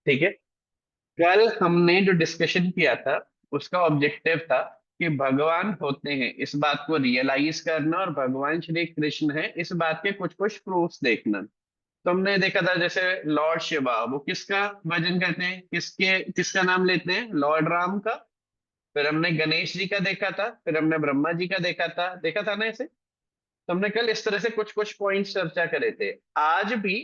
ठीक है। कल हमने जो डिस्कशन किया था उसका ऑब्जेक्टिव था कि भगवान होते हैं इस बात को रियलाइज करना, और भगवान श्री कृष्ण है इस बात के कुछ कुछ प्रूफ्स देखना। तो हमने देखा था जैसे लॉर्ड शिवा, वो किसका भजन करते हैं, किसका नाम लेते हैं, लॉर्ड राम का। फिर हमने गणेश जी का देखा था, फिर हमने ब्रह्मा जी का देखा था ना ऐसे। तो हमने कल इस तरह से कुछ कुछ पॉइंट्स चर्चा करे थे। आज भी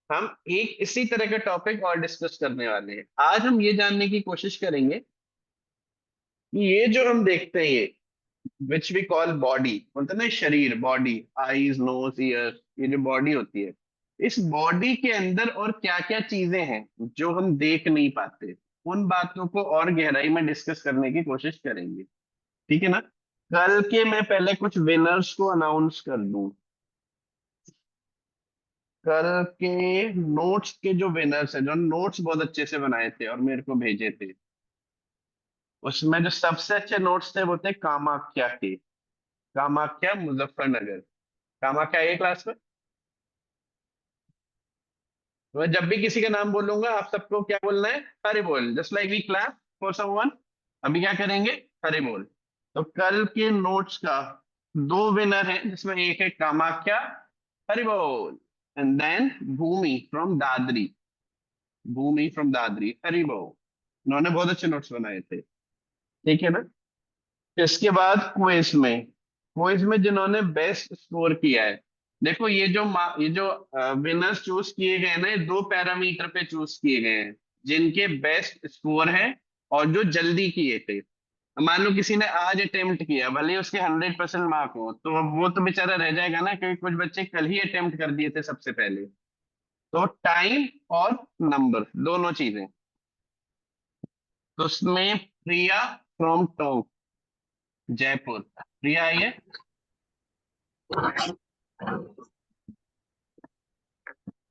हम एक इसी तरह का टॉपिक और डिस्कस करने वाले हैं। आज हम ये जानने की कोशिश करेंगे कि ये जो हम देखते हैं, ये विच वी कॉल बॉडी, बोलते हैं ना शरीर, बॉडी, आईज, नोज, ईयर, ये जो बॉडी होती है, इस बॉडी के अंदर और क्या क्या चीजें हैं जो हम देख नहीं पाते, उन बातों को और गहराई में डिस्कस करने की कोशिश करेंगे। ठीक है ना। कल के मैं पहले कुछ विनर्स को अनाउंस कर दूं। कल के नोट्स के जो विनर्स हैं, जो नोट्स बहुत अच्छे से बनाए थे और मेरे को भेजे थे, उसमें जो सबसे अच्छे नोट्स थे वो थे कामाख्या के। कामाख्या, मुजफ्फरनगर। कामाख्या ए क्लास में। तो मैं जब भी किसी का नाम बोलूंगा आप सबको क्या बोलना है, हरि बोल, just like we clap for someone. अभी क्या करेंगे, हरि बोल। तो कल के नोट्स का दो विनर हैं, जिसमें एक है कामाख्या, हरि बोल। And then Bhumi from Dadri. Bhumi from Dadri, Hari बोल। उन्होंने बहुत अच्छे नोट्स बनाए थे। ठीक है ना। इसके बाद क्विज में जिन्होंने बेस्ट स्कोर किया है, देखो ये जो विनर्स चूज किए गए ना, ये दो पैरामीटर पे चूज किए गए हैं, जिनके बेस्ट स्कोर है और जो जल्दी किए थे। मान लो किसी ने आज अटेम्प्ट किया, भले ही उसके 100% मार्क हो, तो अब वो तो बेचारा रह जाएगा ना, क्योंकि कुछ बच्चे कल ही अटेम्प्ट कर दिए थे सबसे पहले। तो टाइम और नंबर दोनों चीजें। तो उसमें प्रिया फ्रॉम टोंक, जयपुर। प्रिया आई है।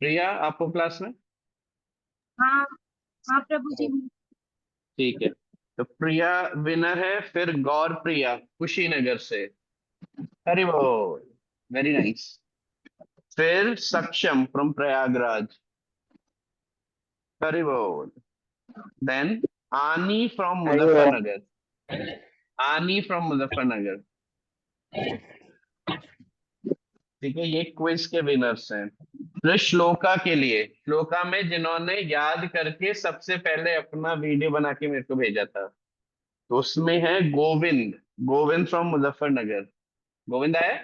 प्रिया आपको क्लास में। हाँ। हाँ प्रभु जी। ठीक है। तो प्रिया विनर है। फिर गौर प्रिया कुशीनगर से, हरि बोल, वेरी नाइस। फिर सक्षम फ्रॉम प्रयागराज, हरि बोल। देन आनी फ्रॉम अरे मुजफ्फरनगर। आनी फ्रॉम मुजफ्फरनगर। ठीक है, ये क्विज के विनर्स हैं। फिर श्लोका के लिए, श्लोका में जिन्होंने याद करके सबसे पहले अपना वीडियो बना के मेरे को भेजा था, तो उसमें है गोविंद। गोविंद फ्रॉम मुजफ्फरनगर। गोविंद आया।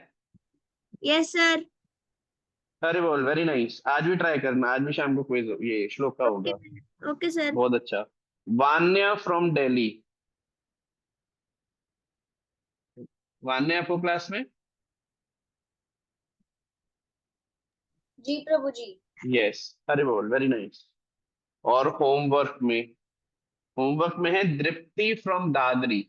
Yes sir. अरे बोल, वेरी नाइस। आज भी ट्राई करना, आज भी शाम को क्विज ये श्लोक का ओके। होगा। Okay sir. बहुत अच्छा। वान्या फ्रॉम दिल्ली। वान्या आपको क्लास में। जी प्रभु जी। यस, अरे बोल, वेरी नाइस। और होमवर्क में है दृप्ति फ्रॉम दादरी।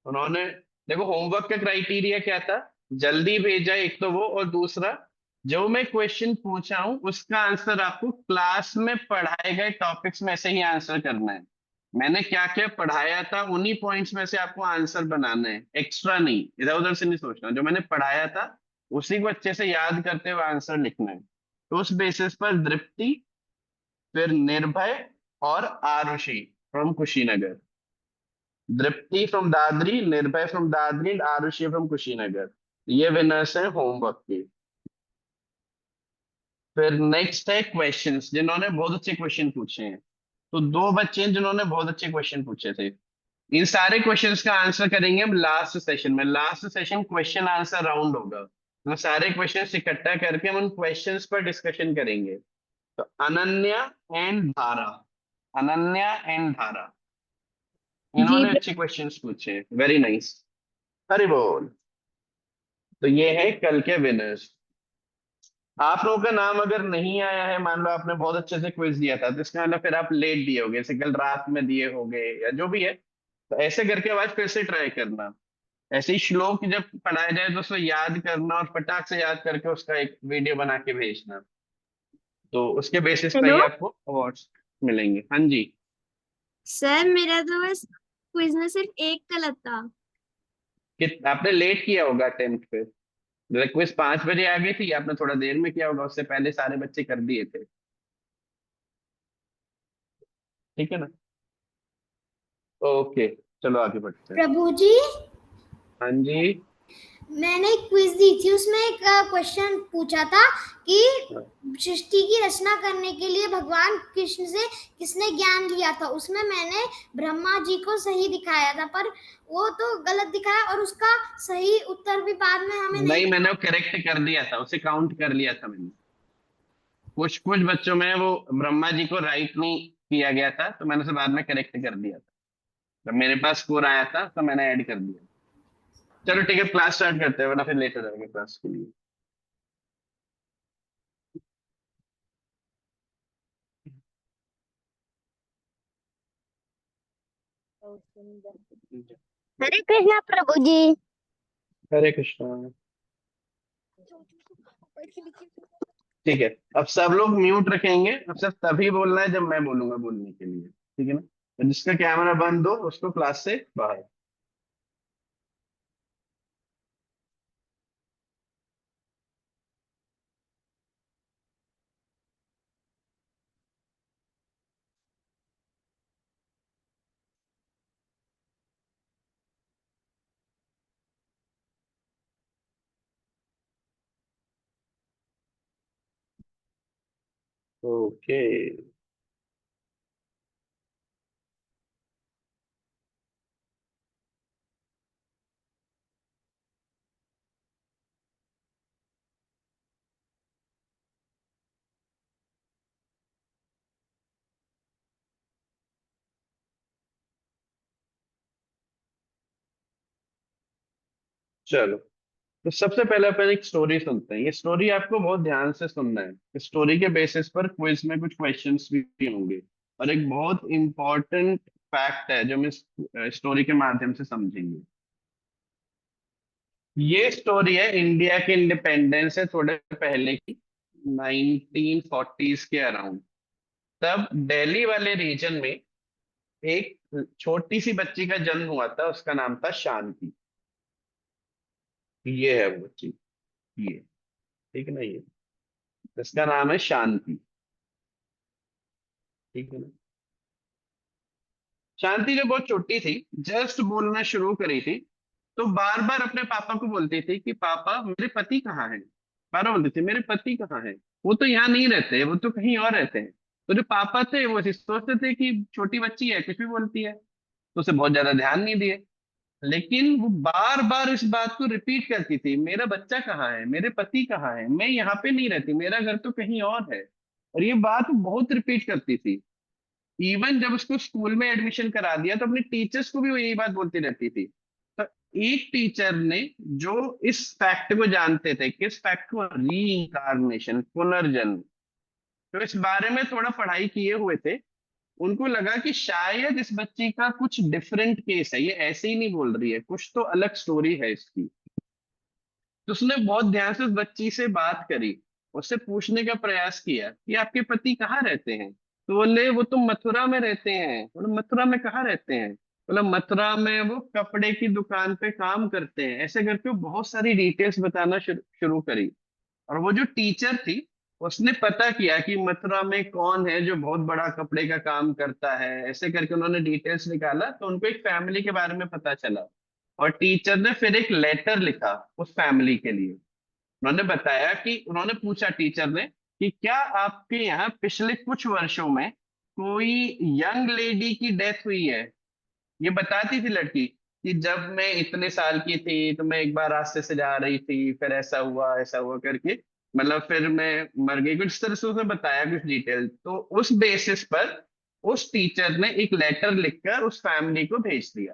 उन्होंने, देखो होमवर्क का क्राइटेरिया क्या था, जल्दी भेजा एक तो वो, और दूसरा जो मैं क्वेश्चन पूछा हूं उसका आंसर आपको क्लास में पढ़ाए गए टॉपिक्स में से ही आंसर करना है। मैंने क्या क्या पढ़ाया था उन्हीं पॉइंट्स में से आपको आंसर बनाना है, एक्स्ट्रा नहीं, इधर उधर से नहीं सोचना। जो मैंने पढ़ाया था उसी को अच्छे से याद करते हुए आंसर लिखना है। तो उस बेसिस पर दृप्ति, फिर निर्भय और Arushi from Kushinagar. Dripti from Dadri, Nirbhay from Dadri and Arushi from Kushinagar. ये विनर्स हैं होमवर्क के। फिर नेक्स्ट है क्वेश्चंस, जिन्होंने बहुत अच्छे क्वेश्चन पूछे हैं। तो दो बच्चे हैं जिन्होंने बहुत अच्छे क्वेश्चन पूछे थे। इन सारे क्वेश्चंस का आंसर करेंगे हम लास्ट सेशन में। Last session question answer round होगा, तो सारे क्वेश्चंस इकट्ठा करके हम उन क्वेश्चंस पर डिस्कशन करेंगे। तो अनन्या एंड धारा, अनन्या एंड धारा, जी इन्होंने अच्छे क्वेश्चंस पूछे, वेरी नाइस, हरि बोल। तो ये है कल के विनर्स। आप लोगों का नाम अगर नहीं आया है, मान लो आपने बहुत अच्छे से क्विज दिया था, तो इसका मतलब फिर आप लेट दिए होगे, जैसे कल रात में दिए होगे या जो भी है। तो ऐसे करके आज फिर से ट्राई करना। ऐसे ही श्लोक जब पढ़ाया जाए तो उसको याद करना और फटाक से याद करके उसका एक वीडियो बना के भेजना। तो उसके बेसिस पर ही हेलो आपको अवार्ड्स मिलेंगे। हाँ जी। सर, मेरा तो बस क्विज में सिर्फ एक गलत था। आपने लेट किया होगा अटेम्प्ट पे। क्विज 5 बजे आ गई थी, आपने थोड़ा देर में किया होगा, उससे पहले सारे बच्चे कर दिए थे। ठीक है ना? ओके, चलो आगे बढ़ते हैं। प्रभु जी, हाँ जी। मैंने एक क्विज दी थी, उसमें एक क्वेश्चन पूछा था कि हाँ। सृष्टि की रचना करने के लिए भगवान कृष्ण से किसने ज्ञान लिया था। उसमें मैंने ब्रह्मा जी को सही दिखाया था, पर वो तो गलत दिखाया और उसका सही उत्तर भी बाद में हमें नहीं। नहीं, मैंने वो करेक्ट कर दिया था, उसे काउंट कर लिया था मैंने। कुछ कुछ बच्चों में वो ब्रह्मा जी को राइट नहीं किया गया था, तो मैंने उसे बाद में करेक्ट कर दिया था। जब मेरे पास स्कोर आया था तो मैंने ऐड कर दिया। चलो ठीक है, क्लास स्टार्ट करते हैं, वरना फिर लेट हो जाएंगे क्लास के लिए। हरे कृष्णा प्रभु जी। हरे कृष्णा। ठीक है, अब सब लोग म्यूट रखेंगे, अब सब तभी बोलना है जब मैं बोलूंगा बोलने के लिए, ठीक है ना? तो जिसका कैमरा बंद हो उसको क्लास से बाहर। ओके, चलो। तो सबसे पहले अपन एक स्टोरी सुनते हैं। ये स्टोरी आपको बहुत ध्यान से सुनना है, स्टोरी के बेसिस पर क्विज में कुछ क्वेश्चंस भी होंगे, और एक बहुत इंपॉर्टेंट फैक्ट है जो हम इस स्टोरी के माध्यम से समझेंगे। ये स्टोरी है इंडिया के इंडिपेंडेंस से थोड़े पहले की, 1940s के अराउंड। तब दिल्ली वाले रीजन में एक छोटी सी बच्ची का जन्म हुआ था, उसका नाम था शांति। ये है वो बच्ची, ये, ठीक है ना? ये, इसका नाम है शांति, ठीक है ना? शांति जब बहुत छोटी थी, जस्ट बोलना शुरू करी थी, तो बार बार अपने पापा को बोलती थी कि पापा मेरे पति कहाँ हैं। बार बार बोलती थी मेरे पति कहाँ हैं, वो तो यहाँ नहीं रहते, वो तो कहीं और रहते हैं। तो जो पापा थे वो ऐसे सोचते थे कि छोटी बच्ची है, कुछ भी बोलती है, तो उसे बहुत ज्यादा ध्यान नहीं दिए। लेकिन वो बार बार इस बात को रिपीट करती थी, मेरा बच्चा कहाँ है, मेरे पति कहाँ है, मैं यहाँ पे नहीं रहती, मेरा घर तो कहीं और है। और ये बात वो बहुत रिपीट करती थी। इवन जब उसको स्कूल में एडमिशन करा दिया तो अपने टीचर्स को भी वो यही बात बोलती रहती थी। तो एक टीचर ने, जो इस फैक्ट को जानते थे, किस फैक्ट को, रीइंकारनेशन, पुनर्जन्म, तो इस बारे में थोड़ा पढ़ाई किए हुए थे, उनको लगा कि शायद इस बच्ची का कुछ डिफरेंट केस है, ये ऐसे ही नहीं बोल रही है, कुछ तो अलग स्टोरी है इसकी। तो उसने बहुत ध्यान से उस बच्ची से बात करी, उससे पूछने का प्रयास किया कि आपके पति कहाँ रहते हैं। तो बोले वो तो मथुरा में रहते हैं। बोले मथुरा में कहाँ रहते हैं? बोला मथुरा में वो कपड़े की दुकान पे काम करते हैं। ऐसे करके वो बहुत सारी डिटेल्स बताना शुरू शुरू करी। और वो जो टीचर थी, उसने पता किया कि मथुरा में कौन है जो बहुत बड़ा कपड़े का काम करता है। ऐसे करके उन्होंने डिटेल्स निकाला तो उनको एक फैमिली के बारे में पता चला। और टीचर ने फिर एक लेटर लिखा उस फैमिली के लिए। उन्होंने बताया कि, उन्होंने पूछा टीचर ने कि क्या आपके यहाँ पिछले कुछ वर्षों में कोई यंग लेडी की डेथ हुई है। ये बताती थी लड़की कि जब मैं इतने साल की थी तो मैं एक बार रास्ते से जा रही थी, फिर ऐसा हुआ करके, मतलब फिर मैं मर गई, कुछ इस तरह से उसने बताया कुछ डिटेल। तो उस बेसिस पर उस टीचर ने एक लेटर लिखकर उस फैमिली को भेज दिया।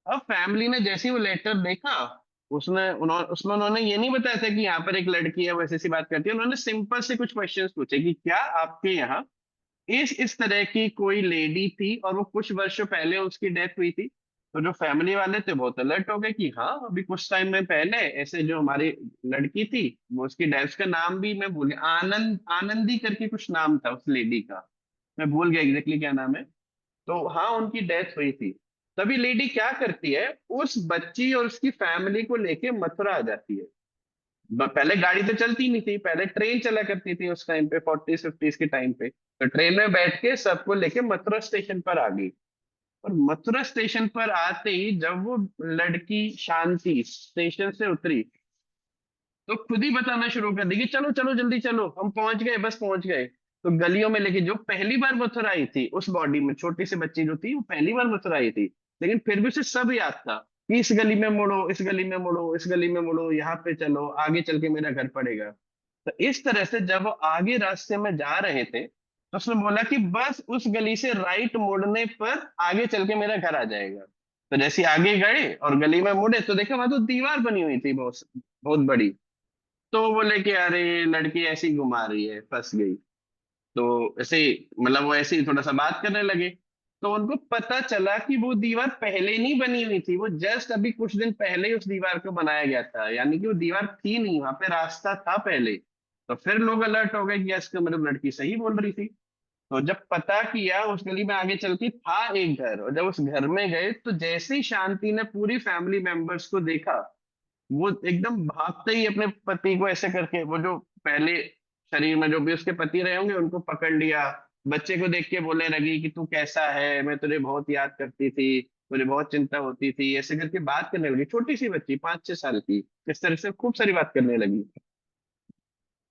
अब फैमिली ने जैसे ही वो लेटर देखा, उसमें उन्होंने ये नहीं बताया था कि यहाँ पर एक लड़की है वैसे सी बात करती है। उन्होंने सिंपल से कुछ क्वेश्चंस पूछे कि क्या आपके यहाँ इस तरह की कोई लेडी थी और वो कुछ वर्षों पहले उसकी डेथ हुई थी। तो जो फैमिली वाले थे बहुत अलर्ट हो गए कि हाँ, अभी कुछ टाइम में पहले ऐसे जो हमारी लड़की थी, वो उसकी डेथ, उसका नाम भी मैं भूल गया, आनंदी करके कुछ नाम था उस लेडी का, मैं भूल गया एग्जैक्टली क्या नाम है। तो हाँ, उनकी डेथ हुई थी। तभी लेडी क्या करती है, उस बच्ची और उसकी फैमिली को लेके मथुरा आ जाती है। पहले गाड़ी तो चलती नहीं थी, पहले ट्रेन चला करती थी उस टाइम पे, 40s 50s के टाइम पे। तो ट्रेन में बैठ के सबको लेके मथुरा स्टेशन पर आ गई। और मथुरा स्टेशन पर आते ही जब वो लड़की शांति स्टेशन से उतरी, तो खुद ही बताना शुरू कर दी कि चलो चलो जल्दी चलो, हम पहुंच गए, बस पहुंच गए। तो गलियों में लेके, जो पहली बार मथुरा आई थी उस बॉडी में, छोटी सी बच्ची जो थी वो पहली बार मथुरा आई थी, लेकिन फिर भी उसे सब याद था कि इस गली में मुड़ो, इस गली में मुड़ो, इस गली में मुड़ो, यहाँ पे चलो, आगे चल के मेरा घर पड़ेगा। तो इस तरह से जब वो आगे रास्ते में जा रहे थे, तो उसने बोला कि बस उस गली से राइट मुड़ने पर आगे चल के मेरा घर आ जाएगा। तो जैसे ही आगे गए और गली में मुड़े, तो देखा वहां तो दीवार बनी हुई थी बहुत बहुत बड़ी। तो वो बोले कि अरे लड़की ऐसी घुमा रही है, फंस गई। तो ऐसे ही, मतलब वो ऐसे ही थोड़ा सा बात करने लगे। तो उनको पता चला कि वो दीवार पहले नहीं बनी हुई थी, वो जस्ट अभी कुछ दिन पहले ही उस दीवार को बनाया गया था, यानी कि वो दीवार थी नहीं, वहां पे रास्ता था पहले। तो फिर लोग अलर्ट हो गए कि यस, मतलब लड़की सही बोल रही थी। तो जब पता किया, उस गली में आगे चल के था एक घर, और जब उस घर में गए तो जैसे ही शांति ने पूरी फैमिली मेंबर्स को देखा, वो एकदम भागते ही अपने पति को ऐसे करके, वो जो पहले शरीर में जो भी उसके पति रहे होंगे उनको पकड़ लिया, बच्चे को देख के बोलने लगी कि तू कैसा है, मैं तुझे बहुत याद करती थी, मुझे बहुत चिंता होती थी, ऐसे करके बात करने लगी, छोटी सी बच्ची 5 6 साल की। इस तरह से खूब सारी बात करने लगी।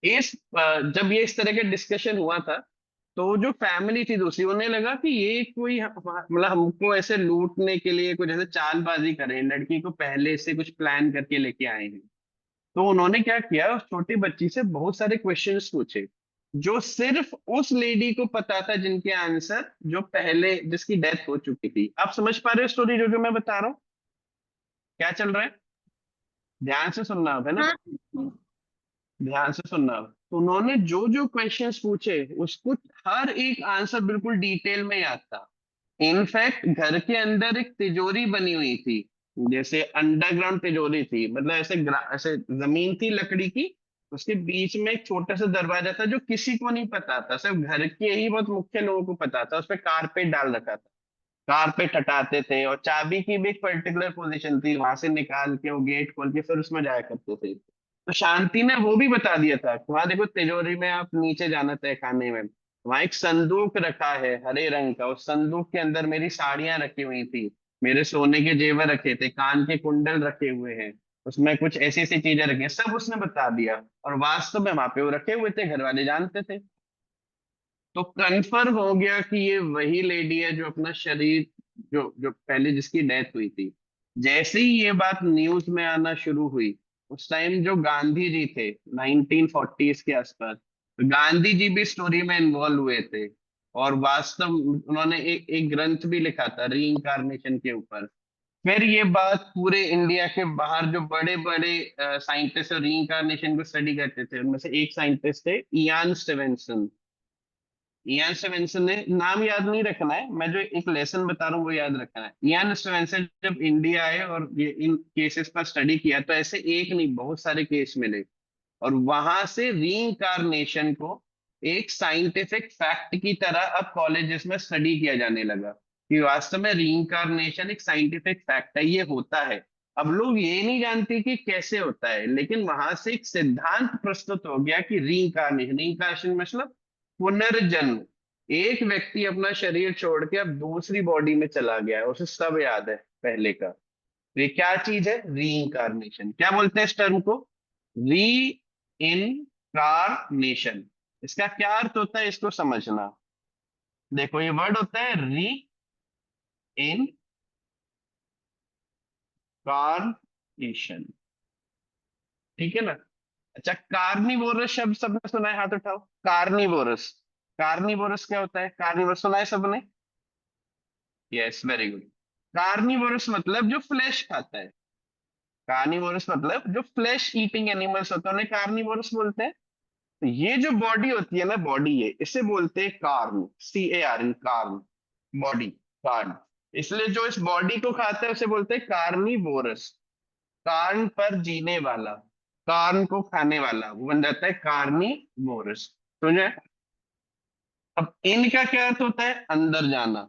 जब ये इस तरह का डिस्कशन हुआ था, तो जो फैमिली थी दूसरी, उन्हें लगा कि ये कोई मतलब हमको ऐसे लूटने के लिए कुछ ऐसे चालबाजी करे, लड़की को पहले से कुछ प्लान करके लेके आए हैं। तो उन्होंने क्या किया, उस छोटी बच्ची से बहुत सारे क्वेश्चंस पूछे, जो सिर्फ उस लेडी को पता था, जिनके आंसर, जो पहले जिसकी डेथ हो चुकी थी। आप समझ पा रहे हो स्टोरी जो जो मैं बता रहा हूँ, क्या चल रहा है? ध्यान से सुनना अब, है ना? हाँ। ध्यान से सुनना अब। तो उन्होंने जो जो क्वेश्चंस पूछे, उसको हर एक आंसर बिल्कुल डिटेल में याद था। इनफैक्ट घर के अंदर एक तिजोरी बनी हुई थी, जैसे अंडरग्राउंड तिजोरी थी, मतलब ऐसे जमीन थी लकड़ी की, उसके बीच में एक छोटा सा दरवाजा था जो किसी को नहीं पता था, सिर्फ घर के ही बहुत मुख्य लोगों को पता था। उस पे कारपेट डाल रखा था, कारपेट हटाते थे, और चाबी की भी एक पर्टिकुलर पोजीशन थी, वहां से निकाल के वो गेट खोल के फिर उसमें जाया करते थे। तो शांति ने वो भी बता दिया था कि वहां देखो तिजोरी में आप नीचे जाना तय खाने में, वहां एक संदूक रखा है हरे रंग का, उस संदूक के अंदर मेरी साड़ियां रखी हुई थी, मेरे सोने के जेवर रखे थे, कान के कुंडल रखे हुए हैं, उसमें कुछ ऐसी ऐसी चीजें रखी हैं, सब उसने बता दिया। और वास्तव में वहां पे वो रखे हुए थे, घर वाले जानते थे। तो कंफर्म हो गया कि ये वही लेडी है जो अपना शरीर, जो जो पहले जिसकी डेथ हुई थी। जैसे ही ये बात न्यूज में आना शुरू हुई, उस टाइम जो गांधी जी थे 1940s के आसपास, तो गांधी जी भी स्टोरी में इन्वॉल्व हुए थे। और वास्तव उन्होंने एक ग्रंथ भी लिखा था री के ऊपर। फिर ये बात पूरे इंडिया के बाहर जो बड़े बड़े साइंटिस्ट री को स्टडी करते थे, उनमें से एक साइंटिस्ट थे इयान स्टीवेंसन। इयान स्टीवेंसन ने, नाम याद नहीं रखना है, मैं जो एक लेसन बता रहा हूँ वो याद रखना है। इयान स्टीवेंसन जब इंडिया आए और ये इन केसेस पर स्टडी किया, तो ऐसे एक नहीं बहुत सारे केस मिले। और वहां से रीइंकारनेशन को एक साइंटिफिक फैक्ट की तरह अब कॉलेजेस में स्टडी किया जाने लगा, कि वास्तव में रीइंकारनेशन एक साइंटिफिक फैक्ट है, ये होता है। अब लोग ये नहीं जानते कि कैसे होता है, लेकिन वहां से एक सिद्धांत प्रस्तुत हो गया कि रीइंकारनेशन, रीइंकारनेशन मतलब पुनर्जन्म। एक व्यक्ति अपना शरीर छोड़ के अब दूसरी बॉडी में चला गया है, उसे सब याद है पहले का। तो ये क्या चीज है? रीइंकारनेशन। क्या बोलते हैं इस टर्म को? री इनकारनेशन। इसका क्या अर्थ होता है, इसको समझना। देखो ये वर्ड होता है री इनकारनेशन, ठीक है ना? अच्छा, कार्निवोरस शब्द सबने सुना है? हाथ उठाओ। कार्निवोरस, कार्निवोरस क्या होता है? कार्निवोरस सुना है सबने? Yes, very good. कार्निवोरस मतलब जो फ्लैश खाता है। कार्निवोरस मतलब जो फ्लैश ईटिंग एनिमल्स होते हैं उन्हें कार्निवोरस बोलते हैं। तो ये जो बॉडी होती है ना, बॉडी है, इसे बोलते हैं corn, CARN, corn, body, corn. इसलिए जो इस बॉडी को खाता है उसे बोलते हैं कार्निवोरस, कार्न पर जीने वाला, कार्न को खाने वाला, वो बन जाता है कार्निवोरस। समझे? अब इनका क्या अर्थ होता है? अंदर जाना।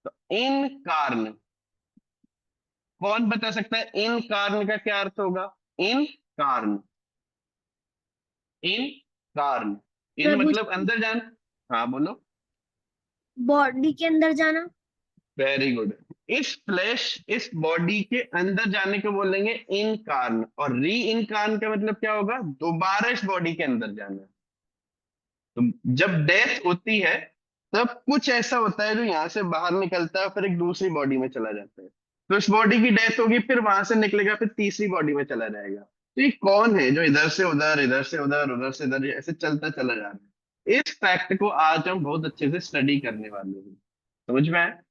तो इन कार्न, कौन बता सकता है इन कार्न का क्या अर्थ होगा? इन कार्न, इन कार्न, इन प्रभु मतलब अंदर जाना। हाँ बोलो। बॉडी के अंदर जाना। Very good. इस फ्लैश, इस बॉडी के अंदर जाने को बोलेंगे इनकार्न, और री इनकार्न का मतलब क्या होगा, दोबारा इस बॉडी के अंदर जाना। तो जब डेथ होती है तब कुछ ऐसा होता है जो यहाँ से बाहर निकलता है, फिर एक दूसरी बॉडी में चला जाता है। तो इस बॉडी की डेथ होगी, फिर वहां से निकलेगा, फिर तीसरी बॉडी में चला जाएगा। तो ये कौन है जो इधर से उधर, इधर से उधर, उधर से इधर ऐसे चलता चला जा रहा है? इस फैक्ट को आज हम बहुत अच्छे से स्टडी करने वाले हैं। समझ में आया?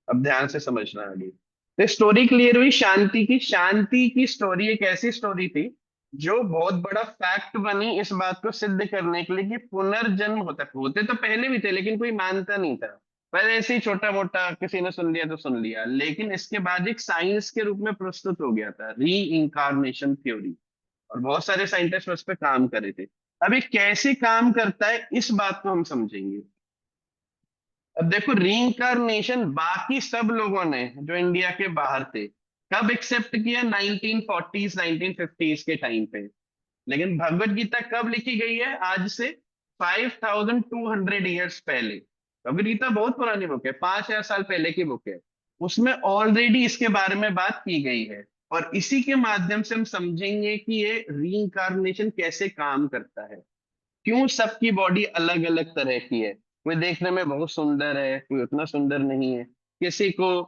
अब ध्यान से समझना आगे। तो स्टोरी क्लियर हुई शांति की। शांति की स्टोरी एक ऐसी स्टोरी थी जो बहुत बड़ा फैक्ट बनी इस बात को सिद्ध करने के लिए कि पुनर्जन्म होता है। होते तो पहले भी थे लेकिन कोई मानता नहीं था। पहले ऐसे ही छोटा मोटा किसी ने सुन लिया तो सुन लिया, लेकिन इसके बाद एक साइंस के रूप में प्रस्तुत हो गया था, री इंकारनेशन थ्योरी। और बहुत सारे साइंटिस्ट उस पर काम करे थे। अब ये कैसे काम करता है इस बात को हम समझेंगे। अब देखो, रीइंकारनेशन बाकी सब लोगों ने जो इंडिया के बाहर थे कब एक्सेप्ट किया, 1940s 1950s के टाइम पे। लेकिन भगवत गीता कब लिखी गई है, आज से 5200 ईयर्स पहले। भगवत गीता बहुत पुरानी बुक है, 5000 साल पहले की बुक है। उसमें ऑलरेडी इसके बारे में बात की गई है। और इसी के माध्यम से हम समझेंगे कि ये रीइंकारनेशन कैसे काम करता है, क्यों सबकी बॉडी अलग अलग तरह की है। कोई देखने में बहुत सुंदर है, कोई उतना सुंदर नहीं है। किसी को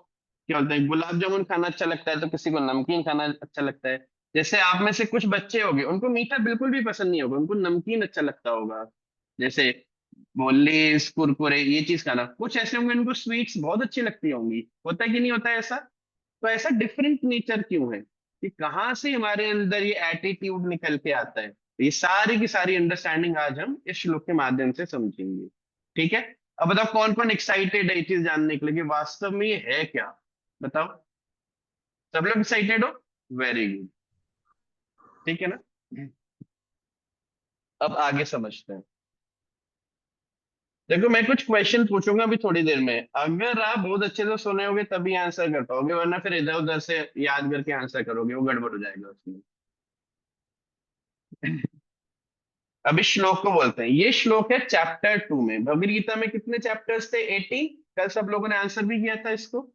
क्या बोलते हैं, गुलाब जामुन खाना अच्छा लगता है तो किसी को नमकीन खाना अच्छा लगता है। जैसे आप में से कुछ बच्चे होंगे उनको मीठा बिल्कुल भी पसंद नहीं होगा, उनको नमकीन अच्छा लगता होगा। जैसे वो लेस कुरकुरे ये चीज खाना। कुछ ऐसे होंगे उनको स्वीट्स बहुत अच्छी लगती होंगी। होता है कि नहीं होता है ऐसा? तो ऐसा डिफरेंट नेचर क्यों है, कि कहाँ से हमारे अंदर ये एटीट्यूड निकल के आता है? ये सारी की सारी अंडरस्टैंडिंग आज हम इस श्लोक के माध्यम से समझेंगे। ठीक है? अब बताओ कौन कौन एक्साइटेड है ये चीज जानने के लिए कि वास्तव में ये है क्या? बताओ। सब लोग एक्साइटेड हो? Very good. ठीक है ना? अब आगे समझते हैं। देखो मैं कुछ क्वेश्चन पूछूंगा अभी थोड़ी देर में, अगर आप बहुत अच्छे से सुने होगे तभी आंसर कर पाओगे, वरना फिर इधर उधर से याद करके आंसर करोगे, वो गड़बड़ हो जाएगा उसमें। अब इस श्लोक को बोलते हैं, ये श्लोक है चैप्टर 2 में। भगवद गीता में कितने चैप्टर्स थे? 18। कल सब लोगों ने आंसर भी किया था इसको।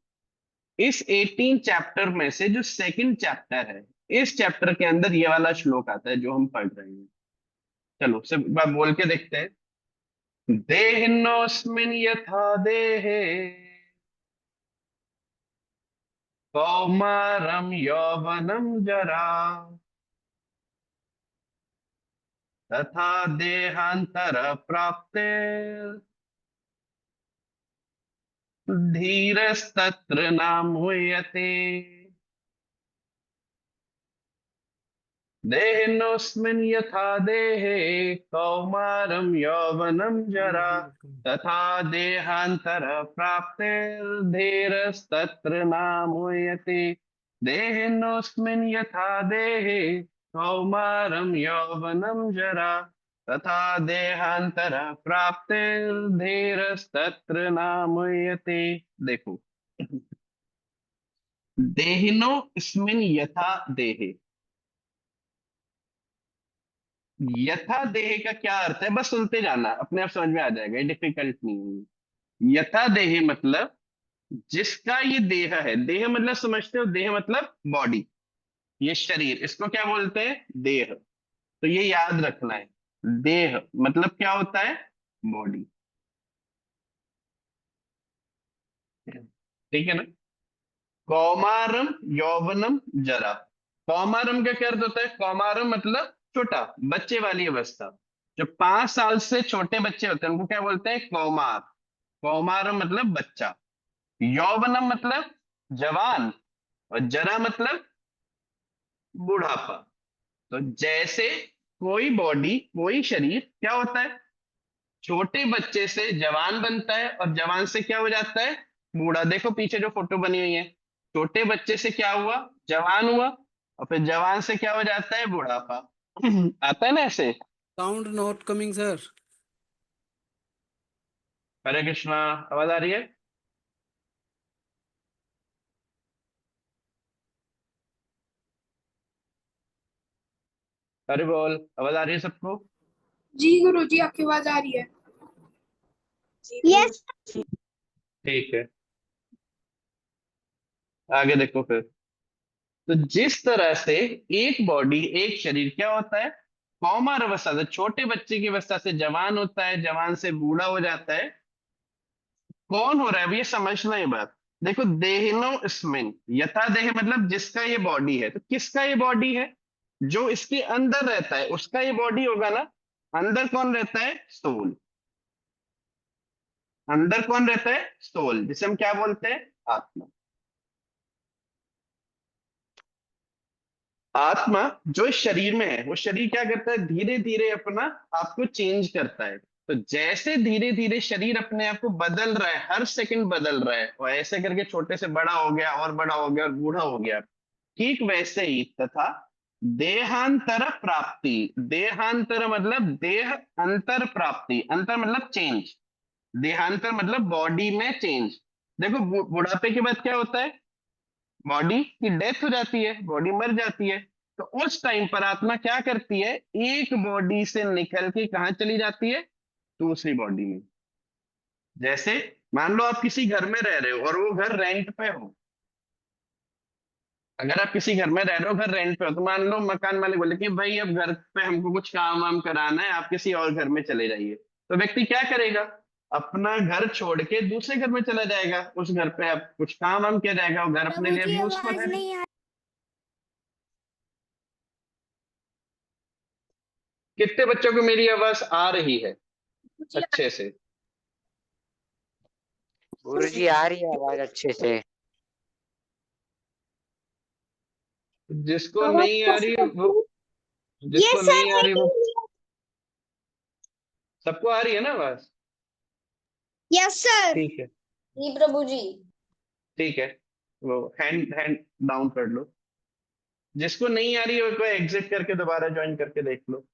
इस 18 चैप्टर में से जो सेकंड चैप्टर है, इस चैप्टर के अंदर ये वाला श्लोक आता है जो हम पढ़ रहे हैं। चलो सब एक बार बोल के देखते हैं। देहिनोऽस्मिन् यथा देहे कौमारं यौवनं जरा तथा देहांतर प्राप्ते धीरस्तत्र नामुह्यते। देहिनोऽस्मिन् यथा देहे कौमारं यौवनं जरा तथा देहांतर प्राप्तिर्धीरस्तत्र नामुह्यते। देहिनोऽस्मिन् यथा देहे कौमारं यौवनं जरा तथा देहांतर प्राप्तिर्धीरस्तत्र नामुह्यते। देखो, देहिनो अस्मिन् यथा देहे, यथा देह का क्या अर्थ है, बस सुनते जाना अपने आप समझ में आ जाएगा, ये डिफिकल्ट नहीं है। यथा देह मतलब जिसका ये देह है। देह मतलब समझते हो, देह मतलब बॉडी, ये शरीर, इसको क्या बोलते हैं? देह। तो ये याद रखना है, देह मतलब क्या होता है? बॉडी। ठीक है ना? कौमारम यौवनम जरा। कौमारम का क्या अर्थ होता है? कौमारम मतलब छोटा, बच्चे वाली अवस्था। जो 5 साल से छोटे बच्चे होते हैं उनको क्या बोलते हैं? कौमार। कौमारम मतलब बच्चा। यौवनम मतलब जवान। और जरा मतलब बुढ़ापा। तो जैसे कोई बॉडी, कोई शरीर क्या होता है? छोटे बच्चे से जवान बनता है और जवान से क्या हो जाता है? बूढ़ा। देखो पीछे जो फोटो बनी हुई है, छोटे बच्चे से क्या हुआ? जवान हुआ। और फिर जवान से क्या हो जाता है? बुढ़ापा। आता है ना ऐसे? Sound not coming, sir. हरे कृष्णा। आवाज आ रही है? अरे बोल, आवाज आ रही है सबको? जी गुरुजी, आपकी आवाज आ रही है। यस। ठीक है, आगे देखो फिर। तो जिस तरह से एक बॉडी, एक शरीर क्या होता है, कौमार अवस्था से, छोटे बच्चे की अवस्था से जवान होता है, जवान से बूढ़ा हो जाता है। कौन हो रहा है, अब ये समझना ये बात। देखो, देहिनो अस्मिन, यथा देह मतलब जिसका ये बॉडी है, तो किसका ये बॉडी है? जो इसके अंदर रहता है उसका ये बॉडी होगा ना। अंदर कौन रहता है? सोल। अंदर कौन रहता है? सोल, जिसे हम क्या बोलते हैं? आत्मा। आत्मा जो इस शरीर में है, वो शरीर क्या करता है, धीरे धीरे अपना आपको चेंज करता है। तो जैसे धीरे धीरे शरीर अपने आप को बदल रहा है, हर सेकंड बदल रहा है, और ऐसे करके छोटे से बड़ा हो गया और बड़ा हो गया और बूढ़ा हो गया, ठीक वैसे ही तथा देहांतर प्राप्ति, देहांतर मतलब देह अंतर प्राप्ति, अंतर मतलब चेंज, देहांतर मतलब बॉडी में चेंज। देखो, बुढ़ापे के बाद क्या होता है, बॉडी की डेथ हो जाती है, बॉडी मर जाती है। तो उस टाइम पर आत्मा क्या करती है, एक बॉडी से निकल के कहां चली जाती है? दूसरी बॉडी में। जैसे मान लो आप किसी घर में रह रहे हो और वो घर रेंट पे हो। अगर आप किसी घर में रह रहे हो, घर रेंट पे हो, तो मान लो मकान मालिक बोले कि भाई अब घर पे हमको कुछ काम वाम कराना है, आप किसी और घर में चले जाइए। तो व्यक्ति क्या करेगा, अपना घर छोड़ के दूसरे घर में चला जाएगा। उस घर पे अब कुछ काम वाम किया जाएगा, वो घर अपने प्रभु लिए जी यूज आवाज है। नहीं आ कितने बच्चों को मेरी आवाज आ रही है अच्छे से? गुरुजी आ रही है आवाज अच्छे से। जिसको आवाज नहीं आ रही वो, तो जिसको यस नहीं आ सर। रही वो, सबको आ रही है ना आवाज? Yes sir. ठीक है, जी प्रभु जी। ठीक है। वो हैंड हैंड डाउन कर लो। जिसको नहीं आ रही है वो एग्जिट करके दोबारा ज्वाइन करके देख लो।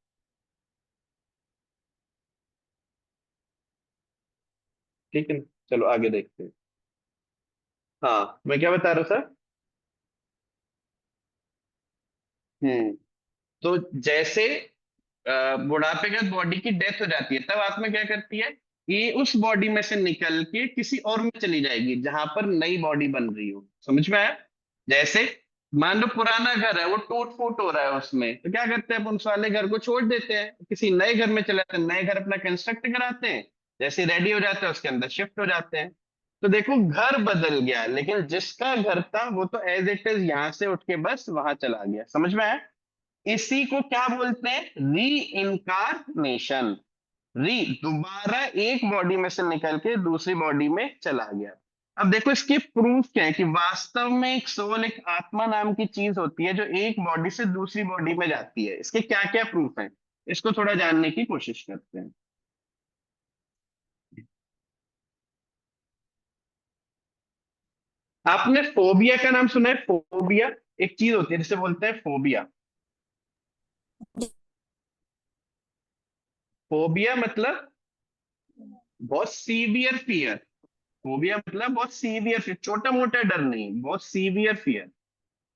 ठीक है ना? चलो आगे देखते हैं। हाँ, मैं क्या बता रहा था? हम्म। तो जैसे बुढ़ापे के बाद बॉडी की डेथ हो जाती है, तब आत्मा क्या करती है, ये उस बॉडी में से निकल के किसी और में चली जाएगी जहां पर नई बॉडी बन रही हो। समझ में आया? जैसे मान लो पुराना घर है, वो टूट फूट हो रहा है उसमें, तो क्या करते हैं अपन, उस वाले घर को छोड़ देते हैं, किसी नए घर में चले जाते हैं, नए घर अपना कंस्ट्रक्ट कराते हैं, जैसे रेडी हो जाते हैं उसके अंदर शिफ्ट हो जाते हैं। तो देखो, घर बदल गया, लेकिन जिसका घर था वो तो एज इट इज यहां से उठ के बस वहां चला गया। समझ में आया? इसी को क्या बोलते हैं? री इनकारनेशन। री, दोबारा एक बॉडी में से निकल के दूसरी बॉडी में चला गया। अब देखो, इसके प्रूफ क्या है कि वास्तव में एक सोल, एक आत्मा नाम की चीज होती है जो एक बॉडी से दूसरी बॉडी में जाती है। इसके क्या क्या प्रूफ हैं, इसको थोड़ा जानने की कोशिश करते हैं। आपने फोबिया का नाम सुना है? फोबिया एक चीज होती है जिसे बोलते हैं फोबिया। फोबिया मतलब बहुत सीवियर फियर। फोबिया मतलब बहुत सीवियर फियर, छोटा मोटा डर नहीं, बहुत सीवियर फियर।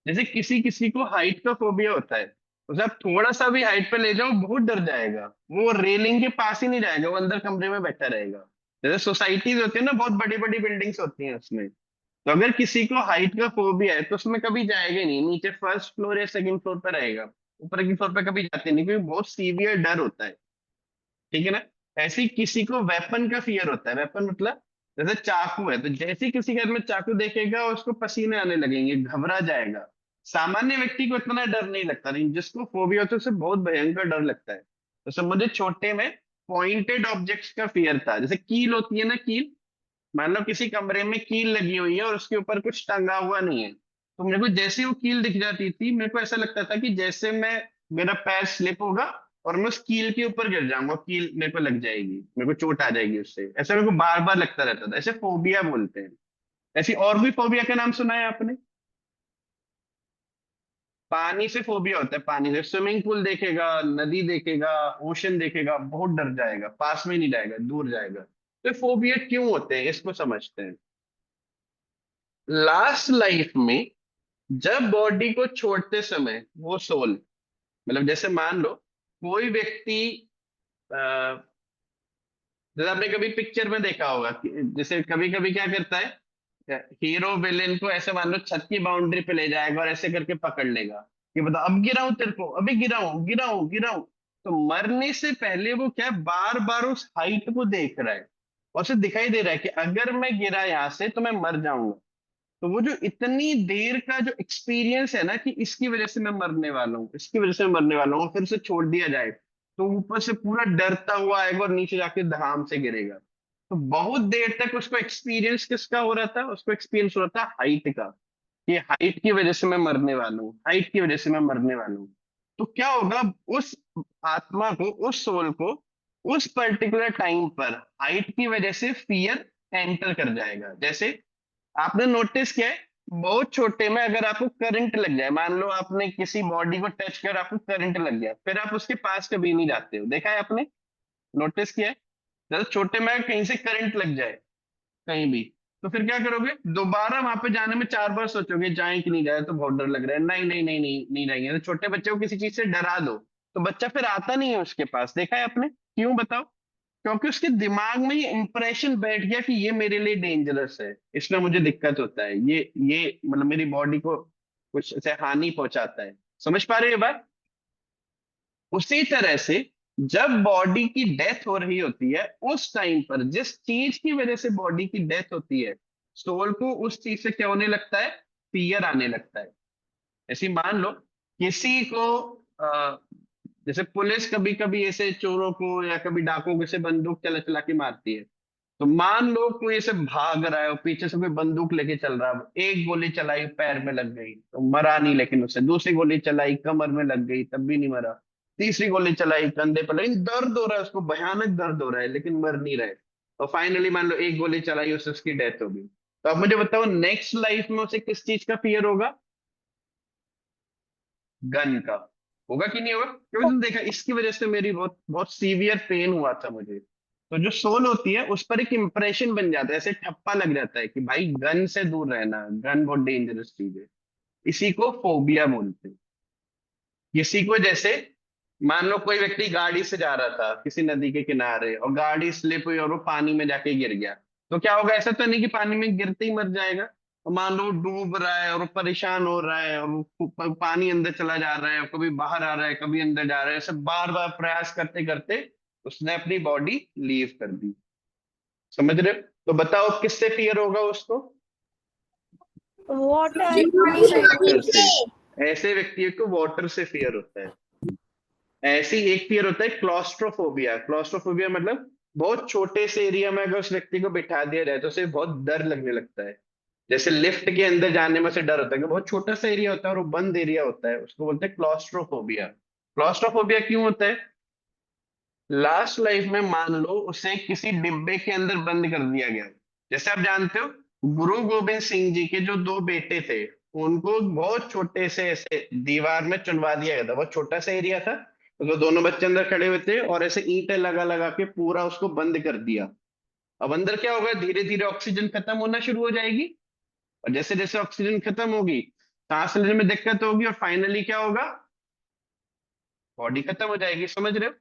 जैसे किसी किसी को हाइट का फोबिया होता है, उसे आप थोड़ा सा भी हाइट पे ले जाओ बहुत डर जाएगा, वो रेलिंग के पास ही नहीं जाएगा, वो अंदर कमरे में बैठा रहेगा। जैसे सोसाइटीज होती है ना, बहुत बड़ी बड़ी बिल्डिंग्स होती हैं उसमें, तो अगर किसी को हाइट का फोबिया है तो उसमें कभी जाएगा ही नहीं, नीचे फर्स्ट फ्लोर या सेकंड फ्लोर पर रहेगा, ऊपर की फ्लोर पे कभी जाते नहीं, क्योंकि बहुत सीवियर डर होता है। ठीक है ना? ऐसे ही किसी को वेपन का फियर होता है। वेपन मतलब जैसे चाकू है, तो जैसे ही किसी के हाथ में चाकू देखेगा उसको पसीने आने लगेंगे, घबरा जाएगा। सामान्य व्यक्ति को इतना डर नहीं लगता, लेकिन जिसको फोबिया होता है उसे बहुत भयंकर डर लगता है। तो सब, मुझे छोटे में पॉइंटेड ऑब्जेक्ट्स का फियर था। जैसे कील होती है ना, कील, मान लो किसी कमरे में कील लगी हुई है और उसके ऊपर कुछ टंगा हुआ नहीं है, तो मेरे को जैसे ही वो कील दिख जाती थी, मेरे को ऐसा लगता था कि जैसे मैं, मेरा पैर स्लिप होगा और मैं उस कील के ऊपर गिर जाऊंगा, कील मेरे को लग जाएगी, मेरे को चोट आ जाएगी उससे, ऐसा मेरे को बार बार लगता रहता था। ऐसे फोबिया बोलते हैं। ऐसी और भी फोबिया का नाम सुना है आपने? पानी से फोबिया होता है, पानी से, स्विमिंग पूल देखेगा, नदी देखेगा, ओशन देखेगा, बहुत डर जाएगा, पास में नहीं जाएगा, दूर जाएगा। तो फोबिया क्यों होते हैं, इसको समझते हैं। लास्ट लाइफ में जब बॉडी को छोड़ते समय वो सोल मतलब जैसे मान लो कोई व्यक्ति, जैसे आपने कभी पिक्चर में देखा होगा जैसे कभी कभी क्या करता है, हीरो विलेन को ऐसे मान लो छत की बाउंड्री पे ले जाएगा और ऐसे करके पकड़ लेगा कि बता अब गिराऊं तेरे को, अभी गिराऊं गिराऊं गिराऊं। तो मरने से पहले वो क्या बार बार उस हाइट को देख रहा है और उसे दिखाई दे रहा है कि अगर मैं गिरा यहाँ से तो मैं मर जाऊंगा। तो वो जो इतनी देर का जो एक्सपीरियंस है ना कि इसकी वजह से मैं मरने वाला हूँ, इसकी वजह से मैं मरने वाला हूँ, और फिर उसे छोड़ दिया जाए तो ऊपर से पूरा डरता हुआ आएगा और नीचे जाके धाम से गिरेगा। तो बहुत देर तक उसको एक्सपीरियंस किसका हो रहा था, उसको एक्सपीरियंस हो रहा था हाइट का, कि हाइट की वजह से मैं मरने वाला हूँ, हाइट की वजह से मैं मरने वाला हूँ। तो क्या होगा, उस आत्मा को, उस सोल को उस पर्टिकुलर टाइम पर हाइट की वजह से फियर एंटर कर जाएगा। जैसे आपने नोटिस किया है, बहुत छोटे में अगर आपको करंट लग जाए, मान लो आपने किसी बॉडी को टच कर आपको करंट लग गया, फिर आप उसके पास कभी नहीं जाते हो, देखा है आपने, नोटिस किया है। जैसे छोटे में कहीं से करंट लग जाए कहीं भी, तो फिर क्या करोगे, दोबारा वहां पे जाने में 4 बार सोचोगे जाए कि नहीं जाए, तो बहुत डर लग रहा है, नहीं नहीं नहीं नहीं नहीं जाएंगे। तो छोटे बच्चे को किसी चीज से डरा दो तो बच्चा फिर आता नहीं है उसके पास, देखा है आपने, क्यों बताओ? क्योंकि उसके दिमाग में ये इंप्रेशन बैठ गया कि ये मेरे लिए डेंजरस है, इसमें मुझे दिक्कत होता है, ये मतलब मेरी बॉडी को कुछ ऐसे हानि पहुंचाता है। समझ पा रहे हो ये बात? उसी तरह से जब बॉडी की डेथ हो रही होती है, उस टाइम पर जिस चीज की वजह से बॉडी की डेथ होती है, सोल को उस चीज से क्या होने लगता है, फियर आने लगता है। ऐसे ही मान लो किसी को जैसे पुलिस कभी कभी ऐसे चोरों को या कभी डाकुओं को ऐसे बंदूक चला चला के मारती है। तो मान लो कोई ऐसे भाग रहा है और पीछे से कोई बंदूक लेके चल रहा है, एक गोली चलाई पैर में लग गई तो मरा नहीं, लेकिन उससे दूसरी गोली चलाई कमर में लग गई तब भी नहीं मरा, तीसरी गोली चलाई कंधे पर, लेकिन दर्द हो रहा है उसको, भयानक दर्द हो रहा है, लेकिन मर नहीं रहे। और फाइनली मान लो एक गोली चलाई उससे उसकी डेथ हो गई। तो अब मुझे बताओ नेक्स्ट लाइफ में उसे किस चीज का फियर होगा? गन का। होगा कि नहीं होगा? क्योंकि तुमने देखा इसकी वजह से मेरी बहुत बहुत सीवियर पेन हुआ था मुझे। तो जो सोल होती है उस पर एक इंप्रेशन बन जाता है, ऐसे ठप्पा लग जाता है कि भाई गन से दूर रहना, गन बहुत डेंजरस चीज है। इसी को फोबिया बोलते हैं। किसी को जैसे मान लो कोई व्यक्ति गाड़ी से जा रहा था किसी नदी के किनारे और गाड़ी स्लिप हुई और वो पानी में जाके गिर गया, तो क्या होगा, ऐसा तो नहीं कि पानी में गिरते ही मर जाएगा। और मान लो वो डूब रहा है और वो परेशान हो रहा है और वो पानी अंदर चला जा रहा है, कभी बाहर आ रहा है कभी अंदर जा रहा है, ऐसे बार बार प्रयास करते करते उसने अपनी बॉडी लीव कर दी। समझ रहे हो? तो बताओ किससे फियर होगा उसको? वाटर। वाटर से। ऐसे व्यक्ति को वाटर से फियर होता है। ऐसे ही एक फियर होता है क्लॉस्ट्रोफोबिया। क्लॉस्ट्रोफोबिया मतलब बहुत छोटे से एरिया में अगर उस व्यक्ति को बिठा दिया जाए तो उसे बहुत डर लगने लगता है। जैसे लिफ्ट के अंदर जाने में से डर होता है कि बहुत छोटा सा एरिया होता है और वो बंद एरिया होता है, उसको बोलते हैं क्लॉस्ट्रोफोबिया। क्लॉस्ट्रोफोबिया क्यों होता है? लास्ट लाइफ में मान लो उसे किसी डिब्बे के अंदर बंद कर दिया गया। जैसे आप जानते हो गुरु गोविंद सिंह जी के जो 2 बेटे थे, उनको बहुत छोटे से ऐसे दीवार में चुनवा दिया गया था, बहुत छोटा सा एरिया था, तो दोनों बच्चे अंदर खड़े हुए थे और ऐसे ईंटें लगा लगा के पूरा उसको बंद कर दिया। अब अंदर क्या होगा, धीरे धीरे ऑक्सीजन खत्म होना शुरू हो जाएगी, और जैसे जैसे ऑक्सीजन खत्म होगी सांस लेने में दिक्कत होगी और फाइनली क्या होगा, बॉडी खत्म हो जाएगी। समझ रहे हो?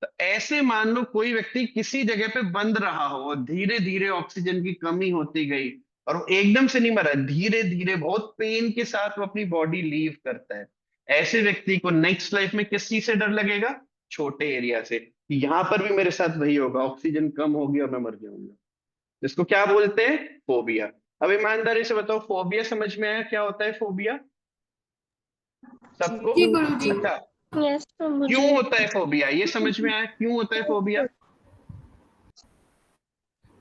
तो ऐसे मान लो कोई व्यक्ति किसी जगह पे बंद रहा हो और धीरे धीरे ऑक्सीजन की कमी होती गई और वो एकदम से नहीं मरा, धीरे धीरे बहुत पेन के साथ वो अपनी बॉडी लीव करता है। ऐसे व्यक्ति को नेक्स्ट लाइफ में किस चीज से डर लगेगा? छोटे एरिया से, कि यहाँ पर भी मेरे साथ वही होगा, ऑक्सीजन कम होगी और मैं मर जाऊंगा। जिसको क्या बोलते हैं? फोबिया। अब ईमानदारी से बताओ फोबिया समझ में आया क्या होता है फोबिया सबको? जी गुरुजी। अच्छा, यस क्यों मुझे। होता है फोबिया ये समझ में आया, क्यों होता है फोबिया?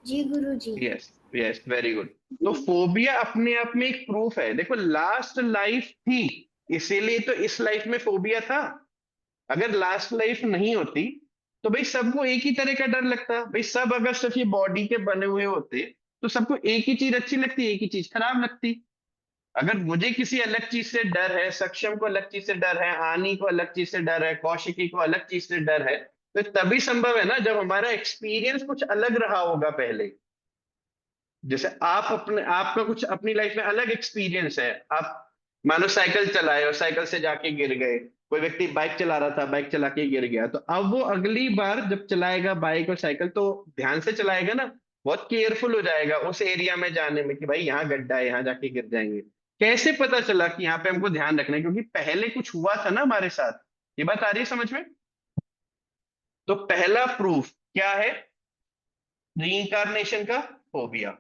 जी Guruji. Yes, yes, very good. तो फोबिया अपने आप में एक प्रूफ है। देखो लास्ट लाइफ थी इसीलिए तो इस लाइफ में फोबिया था। अगर लास्ट लाइफ नहीं होती तो भाई सबको एक ही तरह का डर लगता, भाई सब अगर सिर्फ ये बॉडी के बने हुए होते तो सबको एक ही चीज अच्छी लगती, एक ही चीज खराब लगती। अगर मुझे किसी अलग चीज से डर है, सक्षम को अलग चीज से डर है, आनी को अलग चीज से डर है, कौशिकी को अलग चीज से डर है, तो तभी संभव है ना जब हमारा एक्सपीरियंस कुछ अलग रहा होगा पहले। जैसे आप अपने आपका कुछ अपनी लाइफ में अलग एक्सपीरियंस है, आप मान लो साइकिल चलाए और साइकिल से जाके गिर गए, कोई व्यक्ति बाइक चला रहा था, बाइक चला के गिर गया, तो अब वो अगली बार जब चलाएगा बाइक और साइकिल तो ध्यान से चलाएगा ना, बहुत केयरफुल हो जाएगा उस एरिया में जाने में कि भाई यहाँ गड्ढा है, यहाँ जाके गिर जाएंगे। कैसे पता चला कि यहाँ पे हमको ध्यान रखना है? क्योंकि पहले कुछ हुआ था ना हमारे साथ। ये बात आ रही है समझ में? तो पहला प्रूफ क्या है रीइंकार्नेशन का? फोबिया।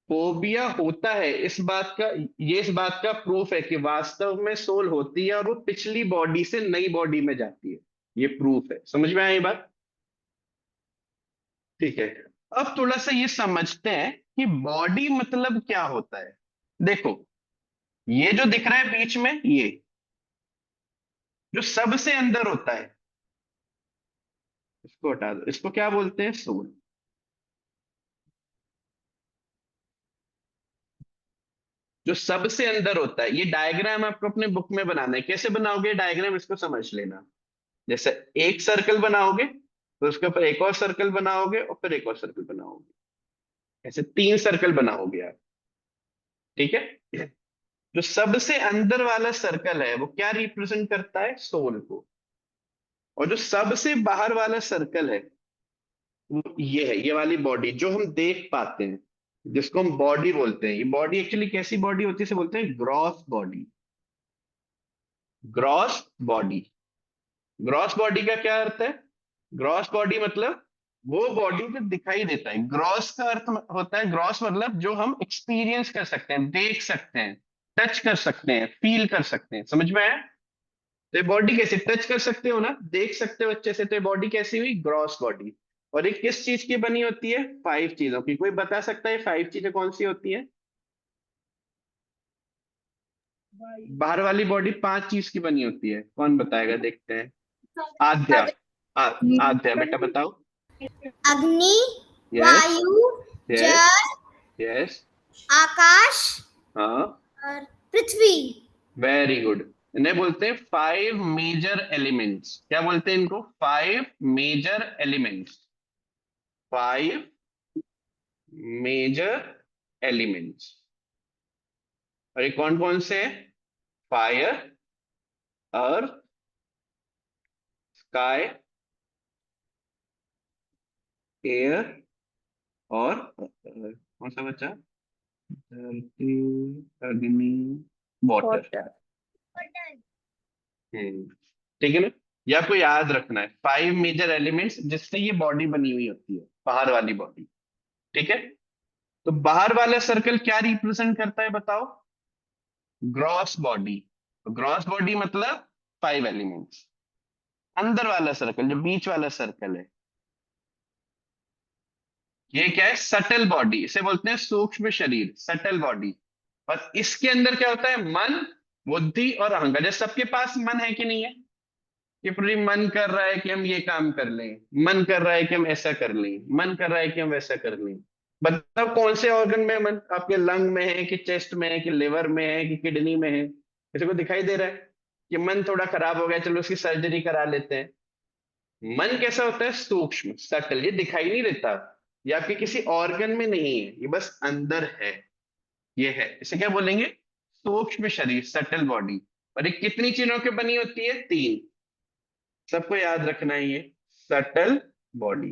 फोबिया होता है, इस बात का, ये इस बात का प्रूफ है कि वास्तव में सोल होती है और वो पिछली बॉडी से नई बॉडी में जाती है। ये प्रूफ है। समझ में आया ये बात? ठीक है। अब थोड़ा सा ये समझते हैं कि बॉडी मतलब क्या होता है। देखो, ये जो दिख रहा है बीच में, ये जो सबसे अंदर होता है, इसको हटा दो, इसको क्या बोलते हैं? सोल। जो सबसे अंदर होता है, ये डायग्राम आपको अपने बुक में बनाना है। कैसे बनाओगे डायग्राम, इसको समझ लेना। जैसे एक सर्कल बनाओगे, तो उसके ऊपर एक और सर्कल बनाओगे और फिर एक और सर्कल बनाओगे। ऐसे 3 सर्कल बनाओगे आप। ठीक है। जो सबसे अंदर वाला सर्कल है वो क्या रिप्रेजेंट करता है? सोल को। और जो सबसे बाहर वाला सर्कल है वो ये है, ये वाली बॉडी जो हम देख पाते हैं, जिसको हम बॉडी बोलते हैं। ये बॉडी एक्चुअली कैसी बॉडी होती है? इसे बोलते हैं gross body. Gross body. Gross body का क्या अर्थ है? ग्रॉस बॉडी मतलब वो बॉडी जो दिखाई देता है। ग्रॉस का अर्थ होता है, ग्रॉस मतलब जो हम एक्सपीरियंस कर सकते हैं, देख सकते हैं, टच कर सकते हैं, फील कर सकते हैं। समझ में आया? तो ये बॉडी कैसे टच कर सकते हो ना, देख सकते हो अच्छे से, तो ये बॉडी कैसी हुई? Gross body. और ये किस चीज की बनी होती है? 5 चीजों की। कोई बता सकता है 5 चीजें कौन सी होती है? बाहर वाली बॉडी 5 चीज की बनी होती है, कौन बताएगा? देखते हैं। आद्या। आद्या बेटा बताओ। अग्नि, यस, वायु, यस, जल, यस। आकाश हाँ, और पृथ्वी। Very good. इन्हें बोलते हैं 5 मेजर एलिमेंट्स। क्या बोलते हैं इनको? 5 मेजर एलिमेंट्स। 5 major elements. और ये कौन कौन से हैं? फायर, अर्थ, स्काई, एयर और कौन सा बचा? धरती, अग्नि, वाटर। ठीक है ना? ये आपको याद रखना है, 5 मेजर एलिमेंट्स जिससे ये बॉडी बनी हुई होती है, बाहर वाली बॉडी। ठीक है। तो बाहर वाला सर्कल क्या रिप्रेजेंट करता है बताओ? Gross body. ग्रॉस बॉडी मतलब 5 एलिमेंट्स। अंदर वाला सर्कल, जो बीच वाला सर्कल है, ये क्या है? Subtle body. इसे बोलते हैं सूक्ष्म शरीर, सटल बॉडी। और इसके अंदर क्या होता है? मन, बुद्धि और अहंकार। जैसे सबके पास मन है कि नहीं है? कि पूरी मन कर रहा है कि हम ये काम कर लें, मन कर रहा है कि हम ऐसा कर लें, मन कर रहा है कि हम वैसा कर लें। बताओ कौन से ऑर्गन में है मन? आपके लंग में है कि चेस्ट में है कि लिवर में है कि किडनी में है? किसी को दिखाई दे रहा है कि मन थोड़ा खराब हो गया, चलो उसकी सर्जरी करा लेते हैं? मन कैसा होता है? सूक्ष्म, सटल। ये दिखाई नहीं देता, ये आपके किसी ऑर्गन में नहीं है, ये बस अंदर है। ये है, इसे क्या बोलेंगे? सूक्ष्म शरीर, सटल बॉडी। और ये कितनी चीजों की बनी होती है? 3। सबको याद रखना है ये सटल बॉडी।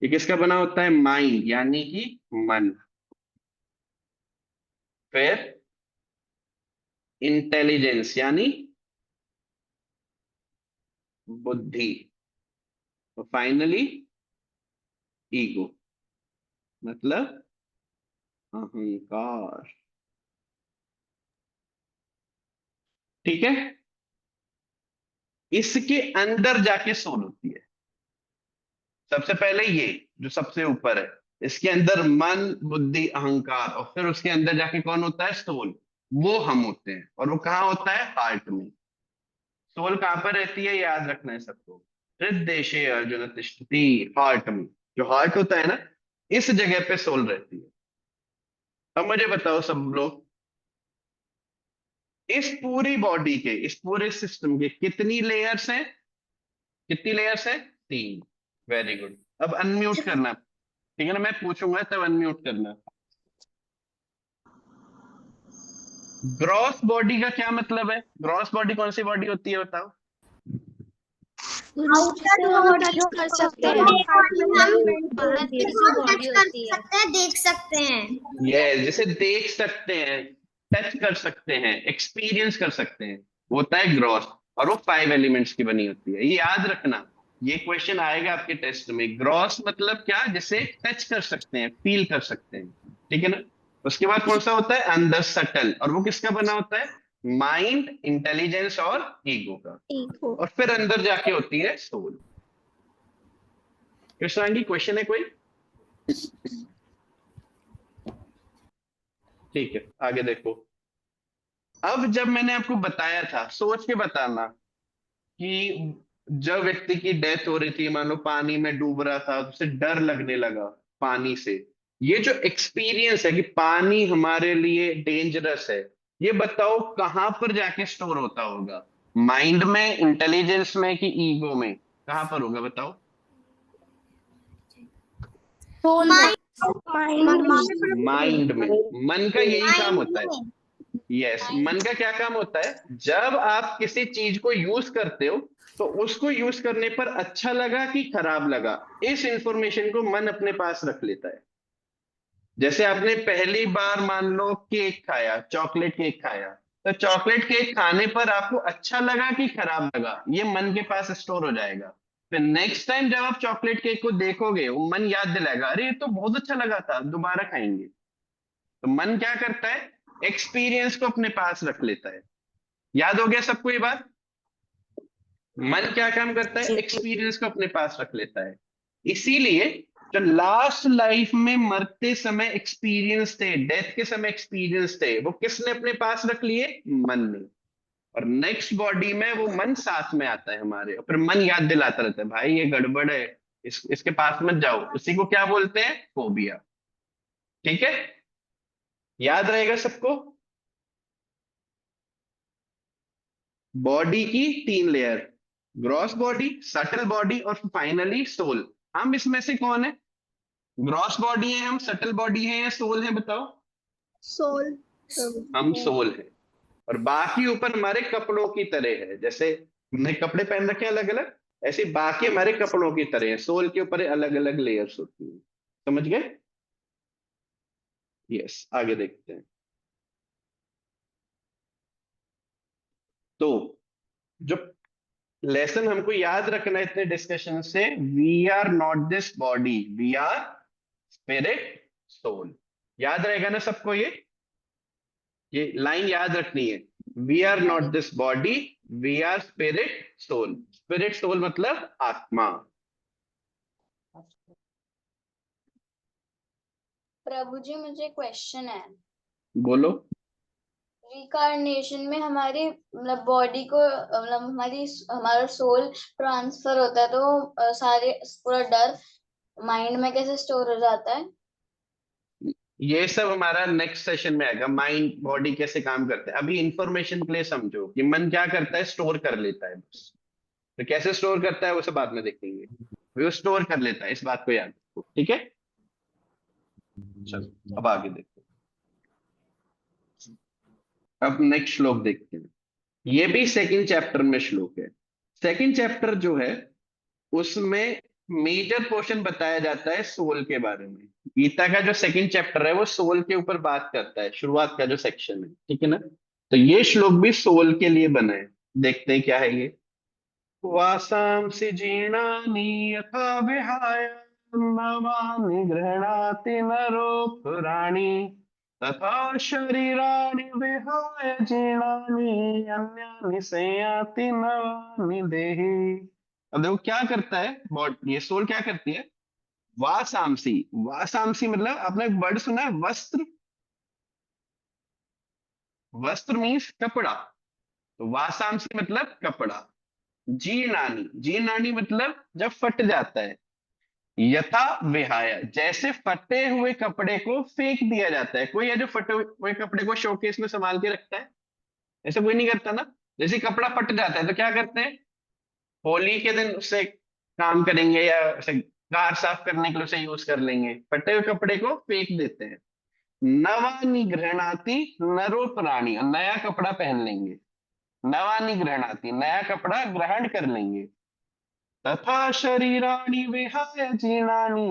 ये किसका बना होता है? माइंड, यानी कि मन। फिर इंटेलिजेंस यानी बुद्धि। और फाइनली ईगो, मतलब अहंकार। ठीक है। इसके अंदर जाके सोल होती है। सबसे पहले ये जो सबसे ऊपर है, इसके अंदर मन, बुद्धि, अहंकार, और फिर उसके अंदर जाके कौन होता है? सोल। वो हम होते हैं। और वो कहाँ होता है? हार्ट में। सोल कहाँ पर रहती है? याद रखना है सबको। हृदय अर्जुन तिष्ठति, हार्ट में। जो हार्ट होता है ना, इस जगह पे सोल रहती है। अब मुझे बताओ सब लोग, इस पूरी बॉडी के, इस पूरे सिस्टम के कितनी लेयर्स हैं? कितनी लेयर्स हैं? 3। Very good. अब अनम्यूट करना। ठीक है ना, मैं पूछूंगा तब अनम्यूट करना। ग्रॉस बॉडी का क्या मतलब है? ग्रॉस बॉडी कौन सी बॉडी होती है बताओ? आउटर हम टच कर सकते हम हैं। टच कर सकते हैं, देख सकते हैं। ये जिसे देख सकते हैं, टच कर सकते हैं, एक्सपीरियंस कर सकते हैं, वो होता है ग्रॉस। और वो 5 एलिमेंट्स की बनी होती है, ये याद रखना। ये क्वेश्चन आएगा आपके टेस्ट में। ग्रॉस मतलब क्या? जिसे टच कर सकते हैं, फील कर सकते हैं, ठीक है ना। उसके बाद कौन सा होता है? अंदर सटल, और वो किसका बना होता है? माइंड, इंटेलिजेंस और ईगो का। और फिर अंदर जाके होती है सोल। कृष्णांगी क्वेश्चन है कोई? ठीक है, आगे देखो। अब जब मैंने आपको बताया था, सोच के बताना, कि जब व्यक्ति की डेथ हो रही थी, मान लो पानी में डूब रहा था, तो उसे डर लगने लगा पानी से। ये जो एक्सपीरियंस है कि पानी हमारे लिए डेंजरस है, ये बताओ कहां पर जाके स्टोर होता होगा? माइंड में, इंटेलिजेंस में, कि ईगो में? कहां पर होगा बताओ? माइंड में। मन का यही काम होता है। यस, मन का क्या काम होता है? जब आप किसी चीज को यूज करते हो, तो उसको यूज करने पर अच्छा लगा कि खराब लगा, इस इंफॉर्मेशन को मन अपने पास रख लेता है। जैसे आपने पहली बार मान लो केक खाया, चॉकलेट केक खाया, तो चॉकलेट केक खाने पर आपको अच्छा लगा कि खराब लगा, ये मन के पास स्टोर हो जाएगा। फिर नेक्स्ट टाइम जब आप चॉकलेट केक को देखोगे, वो मन याद दिलाएगा, अरे ये तो बहुत अच्छा लगा था, दोबारा खाएंगे। तो मन क्या करता है? एक्सपीरियंस को अपने पास रख लेता है। याद हो गया सबको ये बात? मन क्या काम करता है? एक्सपीरियंस को अपने पास रख लेता है। इसीलिए जो लास्ट लाइफ में मरते समय एक्सपीरियंस थे, डेथ के समय एक्सपीरियंस थे, वो किसने अपने पास रख लिए? मन ने। और नेक्स्ट बॉडी में वो मन साथ में आता है हमारे, और फिर मन याद दिलाता रहता है, भाई ये गड़बड़ है, इसके पास मत जाओ। उसी को क्या बोलते हैं? फोबिया। ठीक है, याद रहेगा सबको? बॉडी की 3 layer, gross body, subtle body और फाइनली सोल। हम इसमें से कौन है? ग्रॉस बॉडी है हम, सटल बॉडी है, या सोल है बताओ? सोल। हम सोल है। और बाकी ऊपर हमारे कपड़ों की तरह है, जैसे हमने कपड़े पहन रखे हैं अलग अलग, ऐसे बाकी हमारे कपड़ों की तरह है, सोल के ऊपर अलग अलग लेयर्स होती हैं। समझ गए? यस, आगे देखते हैं। तो जो लेसन हमको याद रखना है इतने डिस्कशन से, we are not this body, we are spirit, soul. याद रहेगा ना सबको? ये लाइन याद रखनी है। We are not this body, we are spirit, soul. Spirit soul मतलब आत्मा। प्रभु जी मुझे क्वेश्चन है। बोलो। रिकार्नेशन में हमारी मतलब बॉडी को मतलब हमारा सोल ट्रांसफर होता है, तो सारे पूरा डर माइंड में कैसे स्टोर हो जाता है? ये सब हमारा नेक्स्ट सेशन में आएगा, माइंड बॉडी कैसे काम करते हैं। अभी इंफॉर्मेशन के लिए समझो कि मन क्या करता है? स्टोर कर लेता है बस। तो कैसे स्टोर करता है वो सब बाद में देखेंगे। वो स्टोर कर लेता है, इस बात को याद रखो, ठीक है। चलो अब आगे देखो। अब नेक्स्ट श्लोक देखते हैं। ये भी सेकंड चैप्टर में श्लोक है। सेकंड चैप्टर जो है, उसमें मेजर पोर्शन बताया जाता है सोल के बारे में। गीता का जो सेकंड चैप्टर है वो सोल के ऊपर बात करता है, शुरुआत का जो सेक्शन है, ठीक है ना। तो ये श्लोक भी सोल के लिए बना है। देखते हैं क्या है ये। वासांसि जीर्णानि यथा विहाय नवानि गृह्णाति नरो पुराणि तथा शरीराणि विहाय जीर्णानि अन्यानि संयाति नवानि देहि। अब देखो क्या करता है बॉडी, ये सोल क्या करती है? वासांसी। वासांसी मतलब आपने एक वर्ड सुना है, वस्त्र। वस्त्र मीन्स कपड़ा। तो वासांसी मतलब कपड़ा। जीर्णानी, जीर्णानी मतलब जब फट जाता है। यथा विहाय, जैसे फटे हुए कपड़े को फेंक दिया जाता है। कोई है जो फटे हुए कपड़े को शोकेस में संभाल के रखता है? ऐसा कोई नहीं करता ना। जैसे कपड़ा फट जाता है तो क्या करते हैं? होली के दिन उससे काम करेंगे, या ऐसे कार साफ करने के लिए उसे यूज कर लेंगे। फटे हुए कपड़े को फेंक देते हैं। नवानि गृहणाति नरो प्राणी, और नया कपड़ा पहन लेंगे। नवानि गृहणाति, नया कपड़ा ग्रहण कर लेंगे। तथा शरीराणि विहाय जीर्णानि,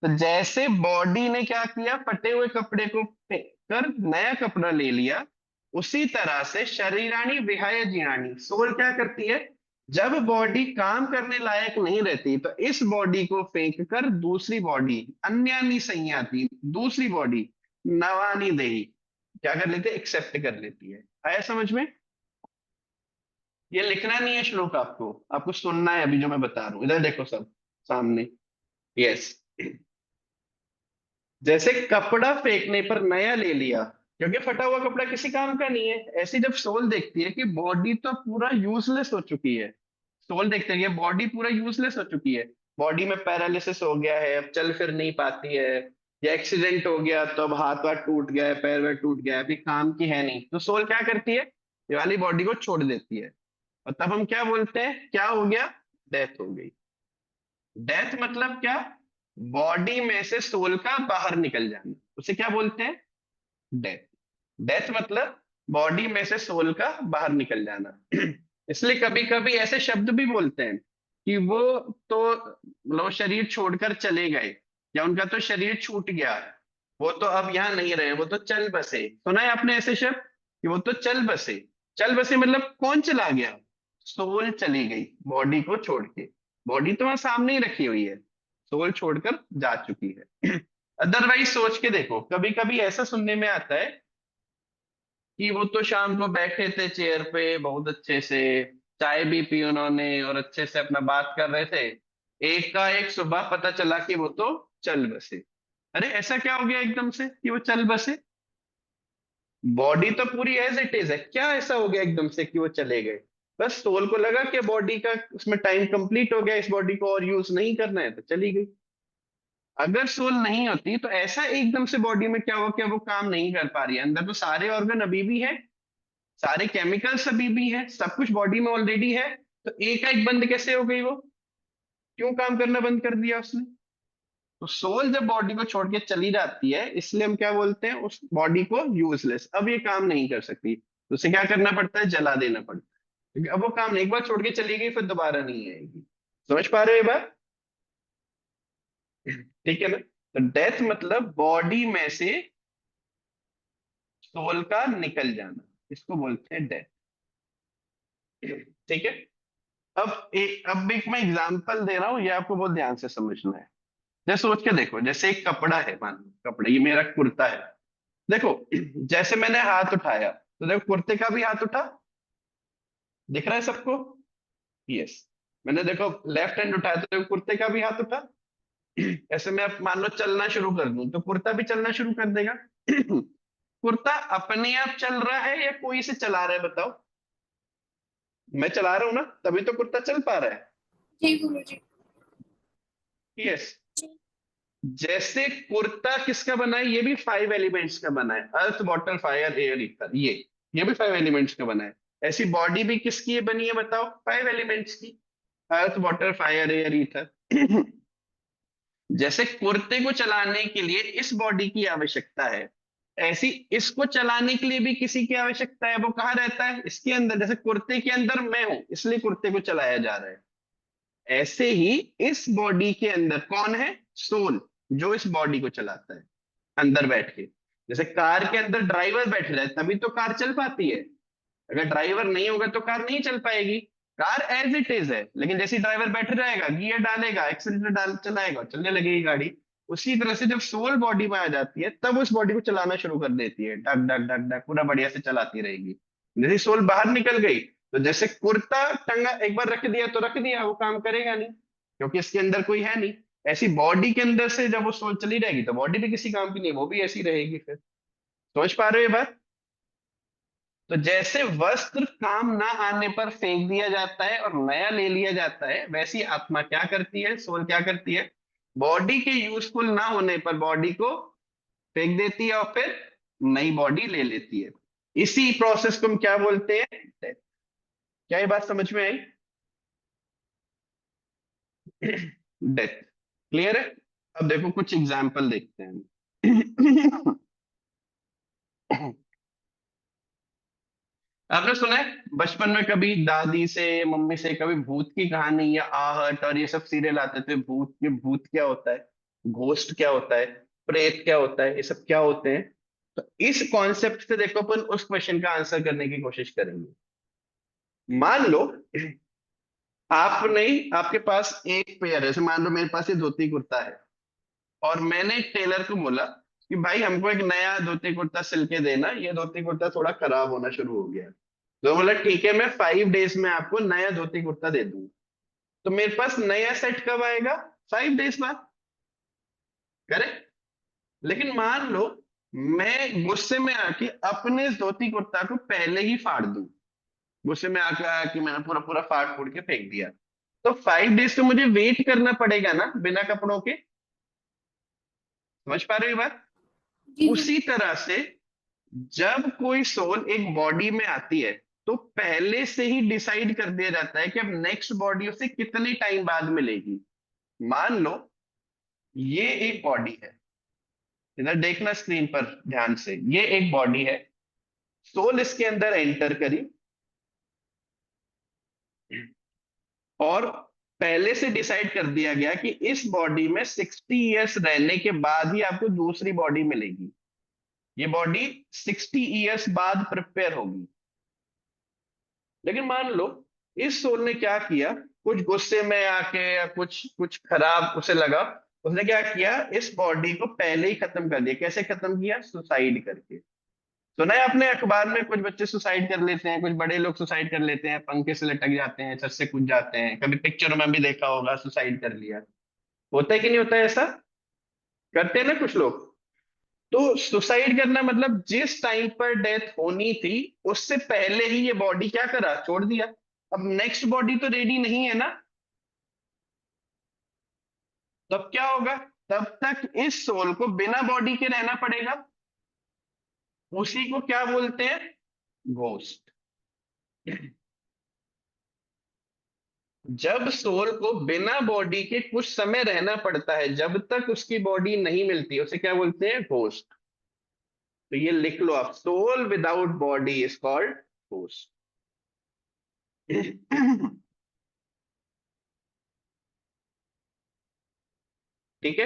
तो जैसे बॉडी ने क्या किया, फटे हुए कपड़े को फेंक कर नया कपड़ा ले लिया, उसी तरह से शरीराणि विहाय जीर्णानि, सोल क्या करती है, जब बॉडी काम करने लायक नहीं रहती तो इस बॉडी को फेंक कर दूसरी बॉडी, अन्यानि संयाति, दूसरी बॉडी, नवानी देही, क्या कर लेते, एक्सेप्ट कर लेती है। आया समझ में? ये लिखना नहीं है श्लोक, आपको आपको सुनना है अभी जो मैं बता रहा हूं। इधर देखो सब सामने। यस, जैसे कपड़ा फेंकने पर नया ले लिया, क्योंकि फटा हुआ कपड़ा किसी काम का नहीं है, ऐसी जब सोल देखती है कि बॉडी तो पूरा यूजलेस हो चुकी है, सोल देखते हैं बॉडी पूरा यूजलेस हो चुकी है, बॉडी में पैरालिसिस हो गया है, अब चल फिर नहीं पाती है, या एक्सीडेंट हो गया तो अब हाथ वाथ टूट गया है, पैर वैर टूट गया है, अभी काम की है नहीं, तो सोल क्या करती है, ये वाली बॉडी को छोड़ देती है। और तब हम क्या बोलते हैं, क्या हो गया, डेथ हो गई। डेथ मतलब क्या, बॉडी में से सोल का बाहर निकल जाना, उसे क्या बोलते हैं, डेथ। डेथ मतलब बॉडी में से सोल का बाहर निकल जाना। इसलिए कभी कभी ऐसे शब्द भी बोलते हैं कि वो तो मतलब शरीर छोड़कर चले गए, या उनका तो शरीर छूट गया, वो तो अब यहाँ नहीं रहे, वो तो चल बसे। सुना है आपने ऐसे शब्द कि वो तो चल बसे? चल बसे मतलब कौन चला गया, सोल चली गई बॉडी को छोड़ के, बॉडी तो वहां सामने ही रखी हुई है, सोल छोड़कर जा चुकी है। अदरवाइज सोच के देखो, कभी कभी ऐसा सुनने में आता है कि वो तो शाम को बैठे थे चेयर पे बहुत अच्छे से, चाय भी पी उन्होंने और अच्छे से अपना बात कर रहे थे, एक का एक सुबह पता चला कि वो तो चल बसे। अरे ऐसा क्या हो गया एकदम से कि वो चल बसे, बॉडी तो पूरी एज इट इज है, क्या ऐसा हो गया एकदम से कि वो चले गए, बस सोल को लगा कि बॉडी का उसमें टाइम कंप्लीट हो गया, इस बॉडी को और यूज नहीं करना है तो चली गई। अगर सोल नहीं होती तो ऐसा एकदम से बॉडी में क्या हुआ कि वो काम नहीं कर पा रही है, अंदर तो सारे ऑर्गन अभी भी है, सारे केमिकल्स अभी भी है, सब कुछ बॉडी में ऑलरेडी है, तो एक बंद कैसे हो गई, वो क्यों काम करना बंद कर दिया उसने। तो सोल जब बॉडी को छोड़ के चली जाती है, इसलिए हम क्या बोलते हैं, उस बॉडी को यूजलेस, अब ये काम नहीं कर सकती, तो उसे क्या करना पड़ता है, जला देना पड़ता है, क्योंकि अब वो काम नहीं, एक बार छोड़ के चली गई फिर दोबारा नहीं आएगी। समझ पा रहे हो ये बात? ठीक है ना? तो डेथ मतलब बॉडी में से सोल का निकल जाना, इसको बोलते हैं डेथ। ठीक है, अब एक मैं एग्जांपल दे रहा हूं, ये आपको बहुत ध्यान से समझना है। जैसे सोच के देखो, जैसे एक कपड़ा है, मान लो कपड़ा, ये मेरा कुर्ता है, देखो जैसे मैंने हाथ उठाया तो देखो कुर्ते का भी हाथ उठा, दिख रहा है सबको? यस, मैंने देखो लेफ्ट हैंड उठाया तो देखो कुर्ते का भी हाथ उठा। ऐसे मैं अब मान लो चलना शुरू कर दूं तो कुर्ता भी चलना शुरू कर देगा। कुर्ता अपने आप चल रहा है या कोई इसे चला रहा है, बताओ? मैं चला रहा हूं ना, तभी तो कुर्ता चल पा रहा है। जी गुरुजी। यस, जैसे कुर्ता किसका बना है, ये भी 5 एलिमेंट्स का बना है, earth water fire air ether, ये भी 5 एलिमेंट्स का बना है। ऐसी बॉडी भी किसकी बनी है बताओ, 5 एलिमेंट्स की, earth water fire air ether. जैसे कुर्ते को चलाने के लिए इस बॉडी की आवश्यकता है, ऐसी इसको चलाने के लिए भी किसी की आवश्यकता है, वो कहाँ रहता है, इसके अंदर। जैसे कुर्ते के अंदर मैं हूं इसलिए कुर्ते को चलाया जा रहा है, ऐसे ही इस बॉडी के अंदर कौन है, सोल, जो इस बॉडी को चलाता है अंदर बैठ के। जैसे कार के अंदर ड्राइवर बैठ रहा है तभी तो कार चल पाती है, अगर ड्राइवर नहीं होगा तो कार नहीं चल पाएगी। कार एज इट इज है, लेकिन जैसे ड्राइवर बैठ रहेगा, गियर डालेगा, एक्सीलरेटर डाल चलाएगा, चलने लगेगी गाड़ी। उसी तरह से जब सोल बॉडी में आ जाती है तब उस बॉडी को चलाना शुरू कर देती है, डक डक डक डक पूरा बढ़िया से चलाती रहेगी। जैसे सोल बाहर निकल गई तो जैसे कुर्ता टंगा एक बार रख दिया तो रख दिया, वो काम करेगा नहीं क्योंकि इसके अंदर कोई है नहीं। ऐसी बॉडी के अंदर से जब वो सोल चली रहेगी तो बॉडी भी किसी काम की नहीं, वो भी ऐसी रहेगी। फिर समझ पा रहे हो ये बात? तो जैसे वस्त्र काम ना आने पर फेंक दिया जाता है और नया ले लिया जाता है, वैसी आत्मा क्या करती है, सोल क्या करती है, बॉडी के यूजफुल ना होने पर बॉडी को फेंक देती है और फिर नई बॉडी ले लेती है। इसी प्रोसेस को हम क्या बोलते हैं, डेथ। क्या ये बात समझ में आई? डेथ क्लियर है? अब देखो कुछ एग्जाम्पल देखते हैं। आपने सुना है बचपन में कभी दादी से मम्मी से कभी भूत की कहानी या आहट और ये सब सीरियल आते थे, भूत क्या होता है, घोस्ट क्या होता है, प्रेत क्या होता है, ये सब क्या होते हैं? तो इस कॉन्सेप्ट से देखो अपन उस क्वेश्चन का आंसर करने की कोशिश करेंगे। मान लो आपने आपके पास एक पेयर है, जैसे मान लो मेरे पास ये धोती कुर्ता है और मैंने टेलर को बोला कि भाई हमको एक नया धोती कुर्ता सिल के देना, ये धोती कुर्ता थोड़ा खराब होना शुरू हो गया। तो बोला ठीक है, मैं 5 डेज में आपको नया धोती कुर्ता दे दूंगा। तो मेरे पास नया सेट कब आएगा? 5 डेज बाद। करेक्ट? लेकिन मान लो मैं गुस्से में आके अपने इस धोती कुर्ता को पहले ही फाड़ दूं, गुस्से में आकर कि मैंने पूरा पूरा फाड़ फूड़ के फेंक दिया, तो 5 डेज तो मुझे वेट करना पड़ेगा ना बिना कपड़ों के। समझ पा रहे हो ये बात? जी उसी तरह से जब कोई सोल एक बॉडी में आती है तो पहले से ही डिसाइड कर दिया जाता है कि अब नेक्स्ट बॉडी उसे कितने टाइम बाद मिलेगी। मान लो ये एक बॉडी है, इधर देखना स्क्रीन पर ध्यान से, ये एक बॉडी है, सोल इसके अंदर एंटर करी और पहले से डिसाइड कर दिया गया कि इस बॉडी में 60 इयर्स रहने के बाद ही आपको दूसरी बॉडी मिलेगी। ये बॉडी 60 इयर्स बाद प्रिपेयर होगी। लेकिन मान लो इस सोल ने क्या किया, कुछ गुस्से में आके या कुछ कुछ खराब उसे लगा, उसने क्या किया, इस बॉडी को पहले ही खत्म कर दिया। कैसे खत्म किया? सुसाइड करके। सुना है आपने अखबार में कुछ बच्चे सुसाइड कर लेते हैं, कुछ बड़े लोग सुसाइड कर लेते हैं, पंखे से लटक जाते हैं, छत से कूद जाते हैं, कभी पिक्चरों में भी देखा होगा सुसाइड कर लिया। होता है कि नहीं होता है ऐसा? करते हैं ना कुछ लोग। तो सुसाइड करना मतलब जिस टाइम पर डेथ होनी थी उससे पहले ही ये बॉडी क्या करा, छोड़ दिया। अब नेक्स्ट बॉडी तो रेडी नहीं है ना, तब क्या होगा? तब तक इस सोल को बिना बॉडी के रहना पड़ेगा। उसी को क्या बोलते हैं? घोस्ट। जब सोल को बिना बॉडी के कुछ समय रहना पड़ता है, जब तक उसकी बॉडी नहीं मिलती, उसे क्या बोलते हैं? घोस्ट। तो ये लिख लो आप, soul without body is called ghost. ठीक है?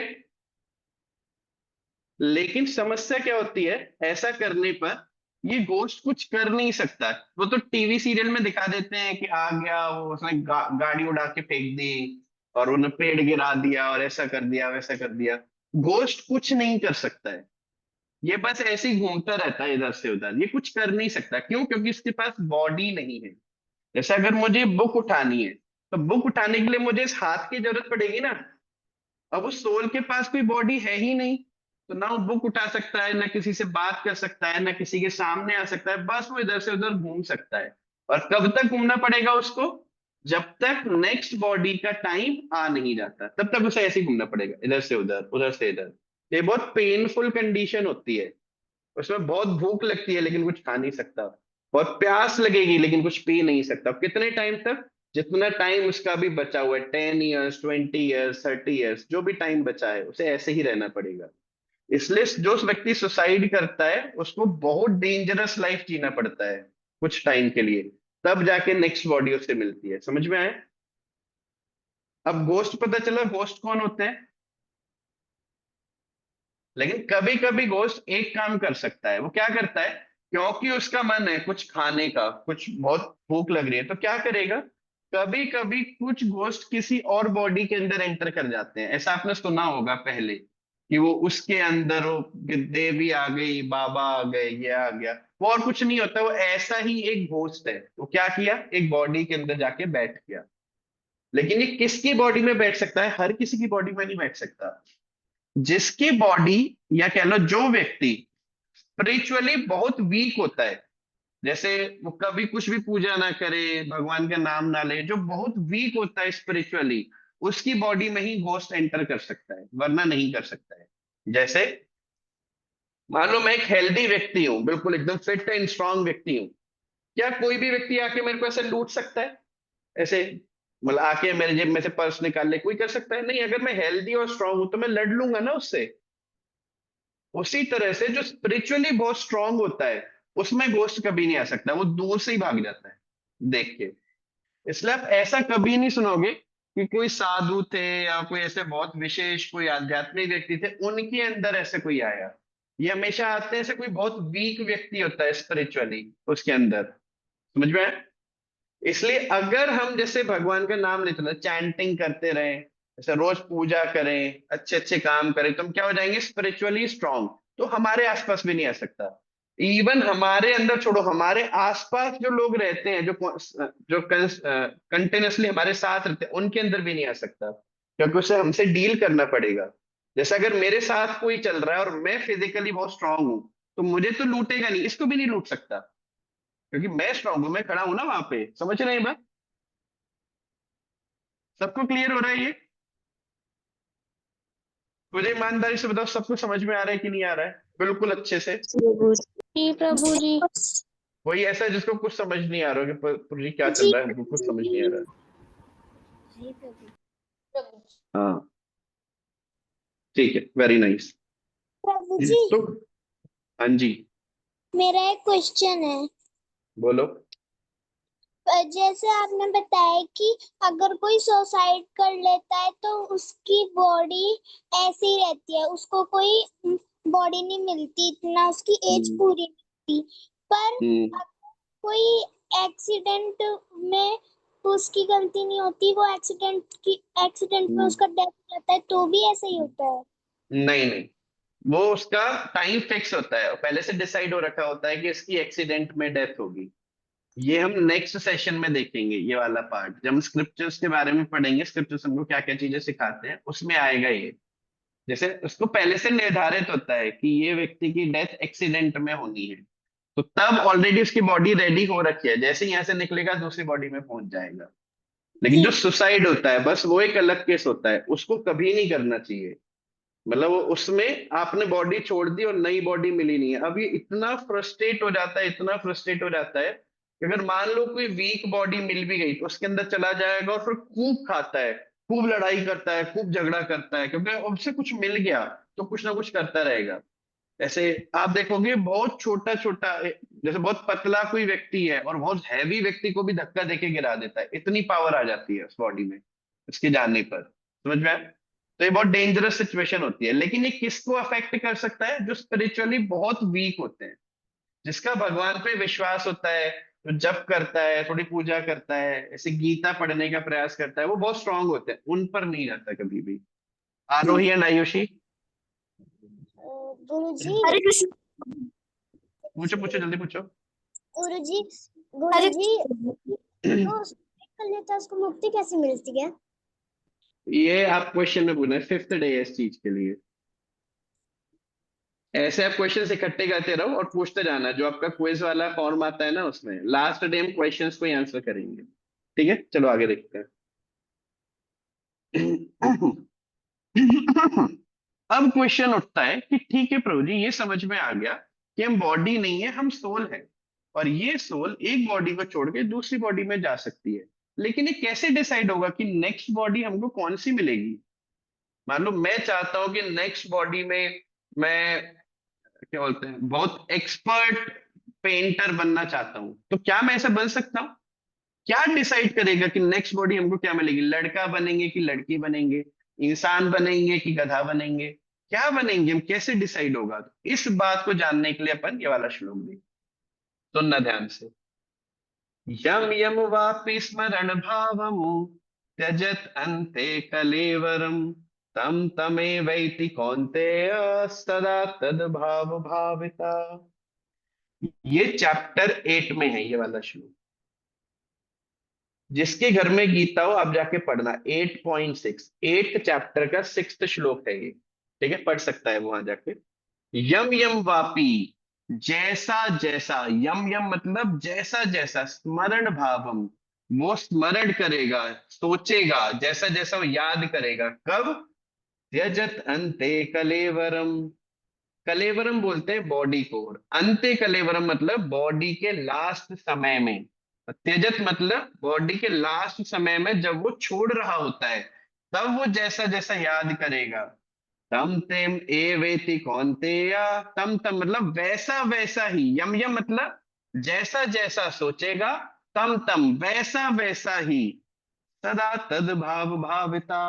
लेकिन समस्या क्या होती है, ऐसा करने पर ये घोस्ट कुछ कर नहीं सकता। वो तो टीवी सीरियल में दिखा देते हैं कि आ गया वो, उसने गाड़ी उड़ा के फेंक दी और उन्हें पेड़ गिरा दिया और ऐसा कर दिया वैसा कर दिया। घोस्ट कुछ नहीं कर सकता है, ये बस ऐसे ही घूमता रहता है इधर से उधर, ये कुछ कर नहीं सकता। क्यों? क्योंकि इसके पास बॉडी नहीं है। जैसे अगर मुझे बुक उठानी है तो बुक उठाने के लिए मुझे इस हाथ की जरूरत पड़ेगी ना। अब उस सोल के पास कोई बॉडी है ही नहीं, तो ना वो बुक उठा सकता है, ना किसी से बात कर सकता है, ना किसी के सामने आ सकता है, बस वो इधर से उधर घूम सकता है। और कब तक घूमना पड़ेगा उसको? जब तक नेक्स्ट बॉडी का टाइम आ नहीं जाता, तब तक उसे ऐसे ही घूमना पड़ेगा, इधर से उधर से इधर। ये बहुत पेनफुल कंडीशन होती है। उसमें बहुत भूख लगती है लेकिन कुछ खा नहीं सकता, बहुत प्यास लगेगी लेकिन कुछ पी नहीं सकता। कितने टाइम तक? जितना टाइम उसका भी बचा हुआ है, 10 ईयर्स, 20 ईयर्स, 30 ईयर्स, जो भी टाइम बचा है उसे ऐसे ही रहना पड़ेगा। इसलिए जो व्यक्ति सुसाइड करता है उसको बहुत डेंजरस लाइफ जीना पड़ता है कुछ टाइम के लिए, तब जाके नेक्स्ट बॉडी उससे मिलती है। समझ में आया? अब घोस्ट पता चला घोस्ट कौन होते हैं। लेकिन कभी कभी घोस्ट एक काम कर सकता है। वो क्या करता है, क्योंकि उसका मन है कुछ खाने का, कुछ बहुत भूख लग रही है, तो क्या करेगा, कभी कभी कुछ घोस्ट किसी और बॉडी के अंदर एंटर कर जाते हैं। ऐसा आपने सुना होगा पहले कि वो उसके अंदर वो देवी आ गई, बाबा आ गए, ये आ गया। वो और कुछ नहीं होता, वो ऐसा ही एक घोस्ट है। वो क्या किया, एक बॉडी के अंदर जाके बैठ गया। लेकिन ये किसकी बॉडी में बैठ सकता है? हर किसी की बॉडी में नहीं बैठ सकता। जिसकी बॉडी, या कह लो जो व्यक्ति स्पिरिचुअली बहुत वीक होता है, जैसे वो कभी कुछ भी पूजा ना करे, भगवान का नाम ना ले, जो बहुत वीक होता है स्पिरिचुअली, उसकी बॉडी में ही घोस्ट एंटर कर सकता है, वरना नहीं कर सकता है। जैसे मान लो मैं एक हेल्दी व्यक्ति हूं, बिल्कुल एकदम फिट एंड स्ट्रांग व्यक्ति हूं, क्या कोई भी व्यक्ति आके मेरे को ऐसे लूट सकता है? ऐसे मतलब आके मेरे जेब में से पर्स निकाल ले, कोई कर सकता है? नहीं। अगर मैं हेल्दी और स्ट्रांग हूं तो मैं लड़ लूंगा ना उससे। उसी तरह से जो स्पिरिचुअली बहुत स्ट्रांग होता है उसमें घोस्ट कभी नहीं आ सकता, वो दूर से ही भाग जाता है देख के। इसलिए आप ऐसा कभी नहीं सुनोगे कि कोई साधु थे या कोई ऐसे बहुत विशेष कोई आध्यात्मिक व्यक्ति थे उनके अंदर ऐसे कोई आया। ये हमेशा आते हैं ऐसे कोई बहुत वीक व्यक्ति होता है स्पिरिचुअली उसके अंदर। समझ में आया? इसलिए अगर हम जैसे भगवान का नाम लेते रहे, चैंटिंग करते रहे, जैसे रोज पूजा करें, अच्छे अच्छे काम करें, तो हम क्या हो जाएंगे? Spiritually strong. तो हमारे आसपास भी नहीं आ सकता। इवन हमारे अंदर छोड़ो, हमारे आसपास जो लोग रहते हैं, जो कंटिन्यूअसली हमारे साथ रहते हैं, उनके अंदर भी नहीं आ सकता, क्योंकि उसे हमसे डील करना पड़ेगा। जैसे अगर मेरे साथ कोई चल रहा है और मैं फिजिकली बहुत स्ट्रांग हूं, तो मुझे तो लूटेगा नहीं, इसको भी नहीं लूट सकता, क्योंकि मैं स्ट्रांग हूं, मैं खड़ा हूं ना वहां पे। समझ रहे हैं बात? सबको क्लियर हो रहा है ये? मुझे ईमानदारी से बताओ, सबको समझ में आ रहा है कि नहीं आ रहा है? बिल्कुल अच्छे से। जी प्रभु जी। कोई ऐसा है जिसको कुछ समझ नहीं आ रहा हो कि प्रभु जी क्या चल जी रहा है, हमको कुछ समझ नहीं आ रहा? हाँ, ठीक है, वेरी नाइस। प्रभु जी, तो हाँ जी, मेरा एक क्वेश्चन है। बोलो। जैसे आपने बताया कि अगर कोई सुसाइड कर लेता है तो उसकी बॉडी ऐसी ही रहती है, उसको कोई बॉडी नहीं मिलती, इतना उसकी एज पूरी नहीं होती। पर हम्म, कोई एक्सीडेंट में उसकी गलती नहीं होती, वो एक्सीडेंट में उसका डेथ हो जाता है, तो भी ऐसा ही होता है? नहीं नहीं, वो उसका टाइम फिक्स होता है, पहले से डिसाइड हो रखा होता है कि इसकी एक्सीडेंट में डेथ होगी। ये हम नेक्स्ट सेशन में देखेंगे, ये वाला पार्ट जब हम स्क्रिप्चर्स के बारे में पढ़ेंगे, स्क्रिप्चर्स हमको क्या क्या चीजें सिखाते हैं उसमें आएगा ये। जैसे उसको पहले से निर्धारित होता है कि ये व्यक्ति की डेथ एक्सीडेंट में होनी है, तो तब ऑलरेडी उसकी बॉडी रेडी हो रखी है, जैसे ही यहाँ से निकलेगा दूसरी बॉडी में पहुंच जाएगा। लेकिन जो सुसाइड होता है बस वो एक अलग केस होता है, उसको कभी नहीं करना चाहिए। मतलब वो उसमें आपने बॉडी छोड़ दी और नई बॉडी मिली नहीं है। अब ये इतना फ्रस्ट्रेट हो जाता है, इतना फ्रस्ट्रेट हो जाता है कि अगर मान लो कोई वीक बॉडी मिल भी गई तो उसके अंदर चला जाएगा और फिर खूब खाता है, खूब लड़ाई करता है, खूब झगड़ा करता है, क्योंकि उससे कुछ मिल गया तो कुछ ना कुछ करता रहेगा। ऐसे आप देखोगे बहुत छोटा छोटा, जैसे बहुत पतला कोई व्यक्ति है और बहुत हैवी व्यक्ति को भी धक्का देके गिरा देता है, इतनी पावर आ जाती है उस बॉडी में उसके जाने पर। समझ में आया? तो ये बहुत डेंजरस सिचुएशन होती है। लेकिन ये किसको अफेक्ट कर सकता है? जो स्पिरिचुअली बहुत वीक होते हैं, जिसका भगवान पे विश्वास होता है, जो जप करता है, थोड़ी पूजा करता है, ऐसे गीता पढ़ने का प्रयास करता है, वो बहुत स्ट्रांग होते हैं, उन पर नहीं जाता कभी भी। आरोही एंड आयुषी, गुरु जी, पूछो पूछो, जल्दी पूछो। गुरु जी, गुरु जी, तो कर लेता है, उसको मुक्ति कैसे मिलती है? ये आप क्वेश्चन में पूछना है, 5th डे है इस चीज के लिए। ऐसे आप क्वेश्चन इकट्ठे करते रहो और पूछते जाना, जो आपका क्विज वाला फॉर्म आता है ना उसमें लास्ट डे हम क्वेश्चंस को आंसर करेंगे। ठीक है, चलो आगे देखते हैं। अब क्वेश्चन उठता है कि ठीक है प्रभु जी, ये समझ में आ गया कि हम बॉडी नहीं है, हम सोल है, और ये सोल एक बॉडी को छोड़ के दूसरी बॉडी में जा सकती है। लेकिन ये कैसे डिसाइड होगा कि नेक्स्ट बॉडी हमको कौन सी मिलेगी? मान लो मैं चाहता हूं कि नेक्स्ट बॉडी में मैं, क्या बोलते हैं, बहुत एक्सपर्ट पेंटर बनना चाहता हूं, तो क्या मैं ऐसा बन सकता हूँ? क्या डिसाइड करेगा कि नेक्स्ट बॉडी हमको क्या मिलेगी? लड़का बनेंगे कि लड़की बनेंगे, इंसान बनेंगे कि गधा बनेंगे, क्या बनेंगे हम, कैसे डिसाइड होगा? इस बात को जानने के लिए अपन ये वाला श्लोक देखें, सुनना ध्यान से। यम यम वापि स्मरण भावमु त्यजत अन्ते कलेवरम तम तमेवैति कौन्तेय सदा तद भाव भाविता। ये चैप्टर 8 में है ये वाला श्लोक। जिसके घर में गीता हो आप जाके पढ़ना, 8.6 8th चैप्टर का 6th श्लोक है ये। ठीक है, पढ़ सकता है वहां जाके। यम यम वापी, जैसा जैसा, यम यम मतलब जैसा जैसा, स्मरण भावम, वो स्मरण करेगा, सोचेगा, जैसा जैसा वो याद करेगा, कब? त्यजत अंते कलेवरम, कलेवरम बोलते हैं बॉडी को, और अंते कलेवरम मतलब बॉडी के लास्ट समय में, त्यजत मतलब बॉडी के लास्ट समय में जब वो छोड़ रहा होता है, तब वो जैसा जैसा याद करेगा। तम तेम ए वेति कौन्तेया, तम तम मतलब वैसा वैसा ही, यम यम मतलब जैसा जैसा सोचेगा, तम तम वैसा वैसा ही, सदा तद भाव भाविता,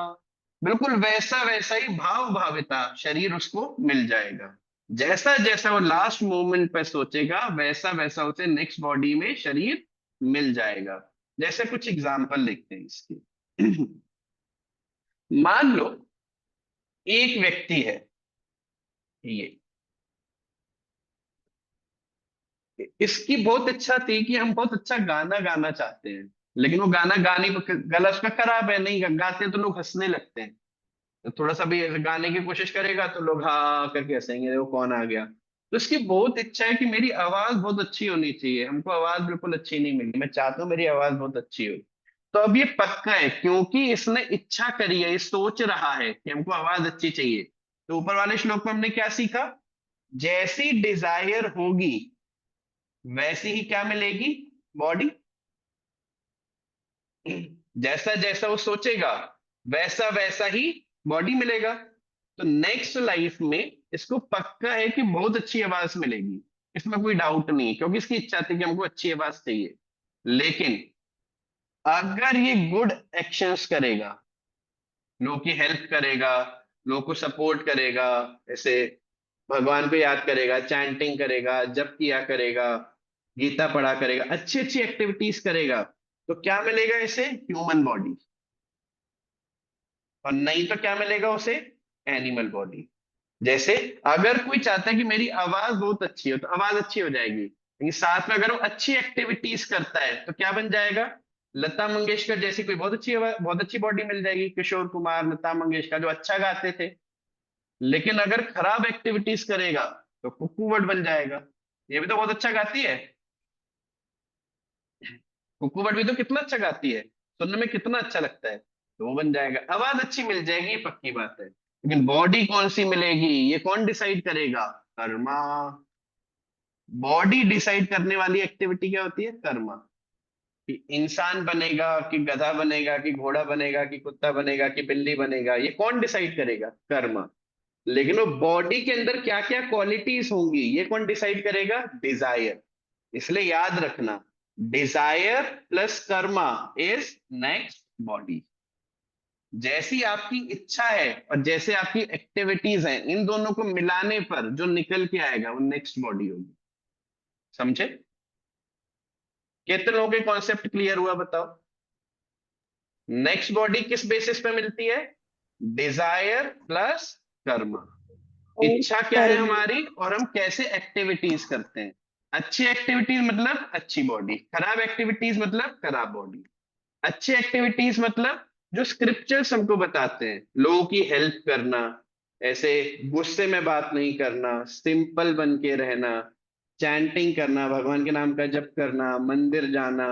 बिल्कुल वैसा वैसा ही भाव भाविता शरीर उसको मिल जाएगा। जैसा जैसा वो लास्ट मोमेंट पे सोचेगा, वैसा वैसा उसे नेक्स्ट बॉडी में शरीर मिल जाएगा। जैसे कुछ एग्जांपल देखते हैं इसके। मान लो एक व्यक्ति है, ये इसकी बहुत इच्छा थी कि हम बहुत अच्छा गाना गाना चाहते हैं, लेकिन वो गाना गाने गला उसका खराब है, नहीं गाते हैं तो लोग हंसने लगते हैं। तो थोड़ा सा भी गाने की कोशिश करेगा तो लोग हाँ करके हंसेंगे, देखो कौन आ गया। तो इसकी बहुत इच्छा है कि मेरी आवाज बहुत अच्छी होनी चाहिए, हमको आवाज बिल्कुल अच्छी नहीं मिली, मैं चाहता हूँ मेरी आवाज बहुत अच्छी हो। तो अब ये पक्का है, क्योंकि इसने इच्छा करी है, ये सोच रहा है कि हमको आवाज अच्छी चाहिए। तो ऊपर वाले श्लोक में हमने क्या सीखा, जैसी डिजायर होगी वैसी ही क्या मिलेगी, बॉडी। जैसा जैसा वो सोचेगा वैसा वैसा ही बॉडी मिलेगा। तो नेक्स्ट लाइफ में इसको पक्का है कि बहुत अच्छी आवाज मिलेगी, इसमें कोई डाउट नहीं है, क्योंकि इसकी इच्छा थी कि हमको अच्छी आवाज चाहिए। लेकिन अगर ये गुड एक्शंस करेगा, लोगों की हेल्प करेगा, लोगों को सपोर्ट करेगा, ऐसे भगवान को याद करेगा, चैंटिंग करेगा, जप किया करेगा, गीता पढ़ा करेगा, अच्छी अच्छी एक्टिविटीज करेगा, तो क्या मिलेगा इसे, ह्यूमन बॉडी। और नहीं तो क्या मिलेगा उसे, एनिमल बॉडी। जैसे अगर कोई चाहता है कि मेरी आवाज बहुत अच्छी हो, तो आवाज अच्छी हो जाएगी, लेकिन साथ में अगर वो अच्छी एक्टिविटीज करता है तो क्या बन जाएगा, लता मंगेशकर जैसी कोई बहुत अच्छी आवाज, बहुत अच्छी बॉडी मिल जाएगी, किशोर कुमार, लता मंगेशकर जो अच्छा गाते थे। लेकिन अगर खराब एक्टिविटीज करेगा तो कुक्कू बर्ड बन जाएगा। ये भी तो बहुत अच्छा गाती है, कुक्कू बर्ड भी तो कितना अच्छा गाती है, सुनने में कितना अच्छा लगता है, तो वो बन जाएगा। आवाज अच्छी मिल जाएगी, ये पक्की बात है, लेकिन बॉडी कौन सी मिलेगी ये कौन डिसाइड करेगा, कर्मा। बॉडी डिसाइड करने वाली एक्टिविटी क्या होती है, कर्मा। कि इंसान बनेगा कि गधा बनेगा कि घोड़ा बनेगा कि कुत्ता बनेगा कि बिल्ली बनेगा, ये कौन डिसाइड करेगा, कर्मा। लेकिन वो बॉडी के अंदर क्या क्या क्वालिटीज होंगी ये कौन डिसाइड करेगा, डिजायर। इसलिए याद रखना, desire plus karma is next body. जैसी आपकी इच्छा है और जैसे आपकी एक्टिविटीज हैं, इन दोनों को मिलाने पर जो निकल के आएगा वो नेक्स्ट बॉडी होगी। समझे, कितने लोगों के कॉन्सेप्ट क्लियर हुआ बताओ। नेक्स्ट बॉडी किस बेसिस पे मिलती है, डिजायर प्लस कर्मा। इच्छा क्या है हमारी और हम कैसे एक्टिविटीज करते हैं। अच्छी एक्टिविटीज मतलब अच्छी बॉडी, खराब एक्टिविटीज मतलब खराब बॉडी। अच्छी एक्टिविटीज मतलब जो स्क्रिप्चर्स हमको बताते हैं, लोगों की हेल्प करना, ऐसे गुस्से में बात नहीं करना, सिंपल बन के रहना, चैंटिंग करना, भगवान के नाम का जप करना, मंदिर जाना,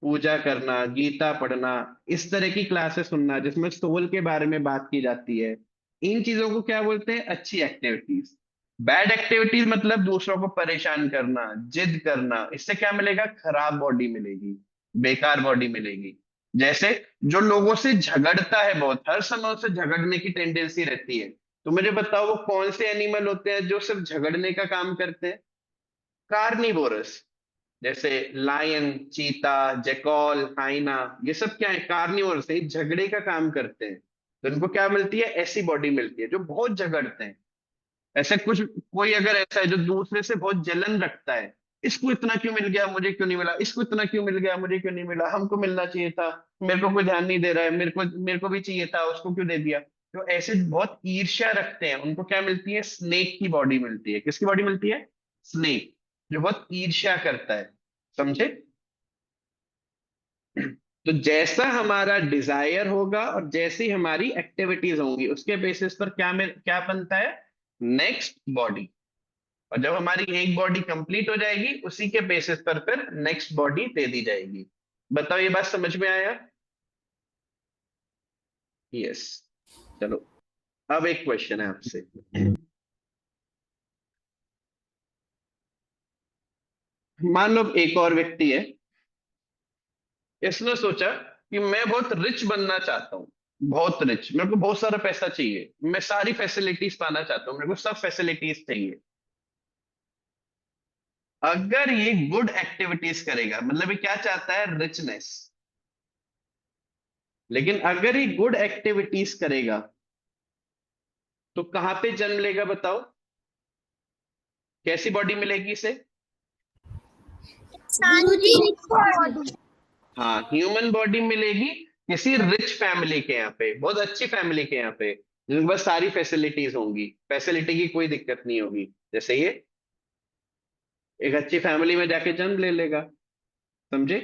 पूजा करना, गीता पढ़ना, इस तरह की क्लासेस सुनना जिसमें सोल के बारे में बात की जाती है, इन चीजों को क्या बोलते हैं, अच्छी एक्टिविटीज। बैड एक्टिविटीज मतलब दूसरों को परेशान करना, जिद करना, इससे क्या मिलेगा, खराब बॉडी मिलेगी, बेकार बॉडी मिलेगी। जैसे जो लोगों से झगड़ता है, बहुत हर समय से झगड़ने की टेंडेंसी रहती है, तो मुझे बताओ वो कौन से एनिमल होते हैं जो सिर्फ झगड़ने का काम करते हैं, कार्निवोरस। जैसे लायन, चीता, जैकॉल, हाइना, ये सब क्या है, कार्निवोरस है, झगड़े का काम करते हैं। तो इनको क्या मिलती है, ऐसी बॉडी मिलती है जो बहुत झगड़ते हैं। ऐसे कुछ, कोई अगर ऐसा है जो दूसरे से बहुत जलन रखता है, इसको इतना क्यों मिल गया मुझे क्यों नहीं मिला, इसको इतना क्यों मिल गया मुझे क्यों नहीं मिला, हमको मिलना चाहिए था, मेरे को कोई ध्यान नहीं दे रहा है, मेरे को भी चाहिए था, उसको क्यों दे दिया। तो ऐसे बहुत ईर्ष्या रखते हैं, उनको क्या मिलती है, स्नेक की बॉडी मिलती है। किसकी बॉडी मिलती है, स्नेक, जो बहुत ईर्ष्या करता है। समझे। तो जैसा हमारा डिजायर होगा और जैसी हमारी एक्टिविटीज होंगी उसके बेसिस पर क्या बनता है, नेक्स्ट बॉडी। और जब हमारी एक बॉडी कंप्लीट हो जाएगी उसी के बेसिस पर फिर नेक्स्ट बॉडी दे दी जाएगी। बताओ ये बात समझ में आया, यस। चलो अब एक क्वेश्चन है आपसे। मान लो एक और व्यक्ति है, इसने सोचा कि मैं बहुत रिच बनना चाहता हूँ, बहुत रिच, मेरे को बहुत सारा पैसा चाहिए, मैं सारी फैसिलिटीज पाना चाहता हूँ, मेरे को सब फैसिलिटीज चाहिए। अगर ये गुड एक्टिविटीज करेगा, मतलब ये क्या चाहता है, रिचनेस, लेकिन अगर ये गुड एक्टिविटीज करेगा तो कहां पे जन्म लेगा बताओ, कैसी बॉडी मिलेगी इसे? हाँ, ह्यूमन बॉडी मिलेगी, किसी रिच फैमिली के यहाँ पे, बहुत अच्छी फैमिली के यहाँ पे, जिनके पास सारी फैसिलिटीज होंगी, फैसिलिटी की कोई दिक्कत नहीं होगी। जैसे ये एक अच्छी फैमिली में जाके जन्म ले लेगा, समझे?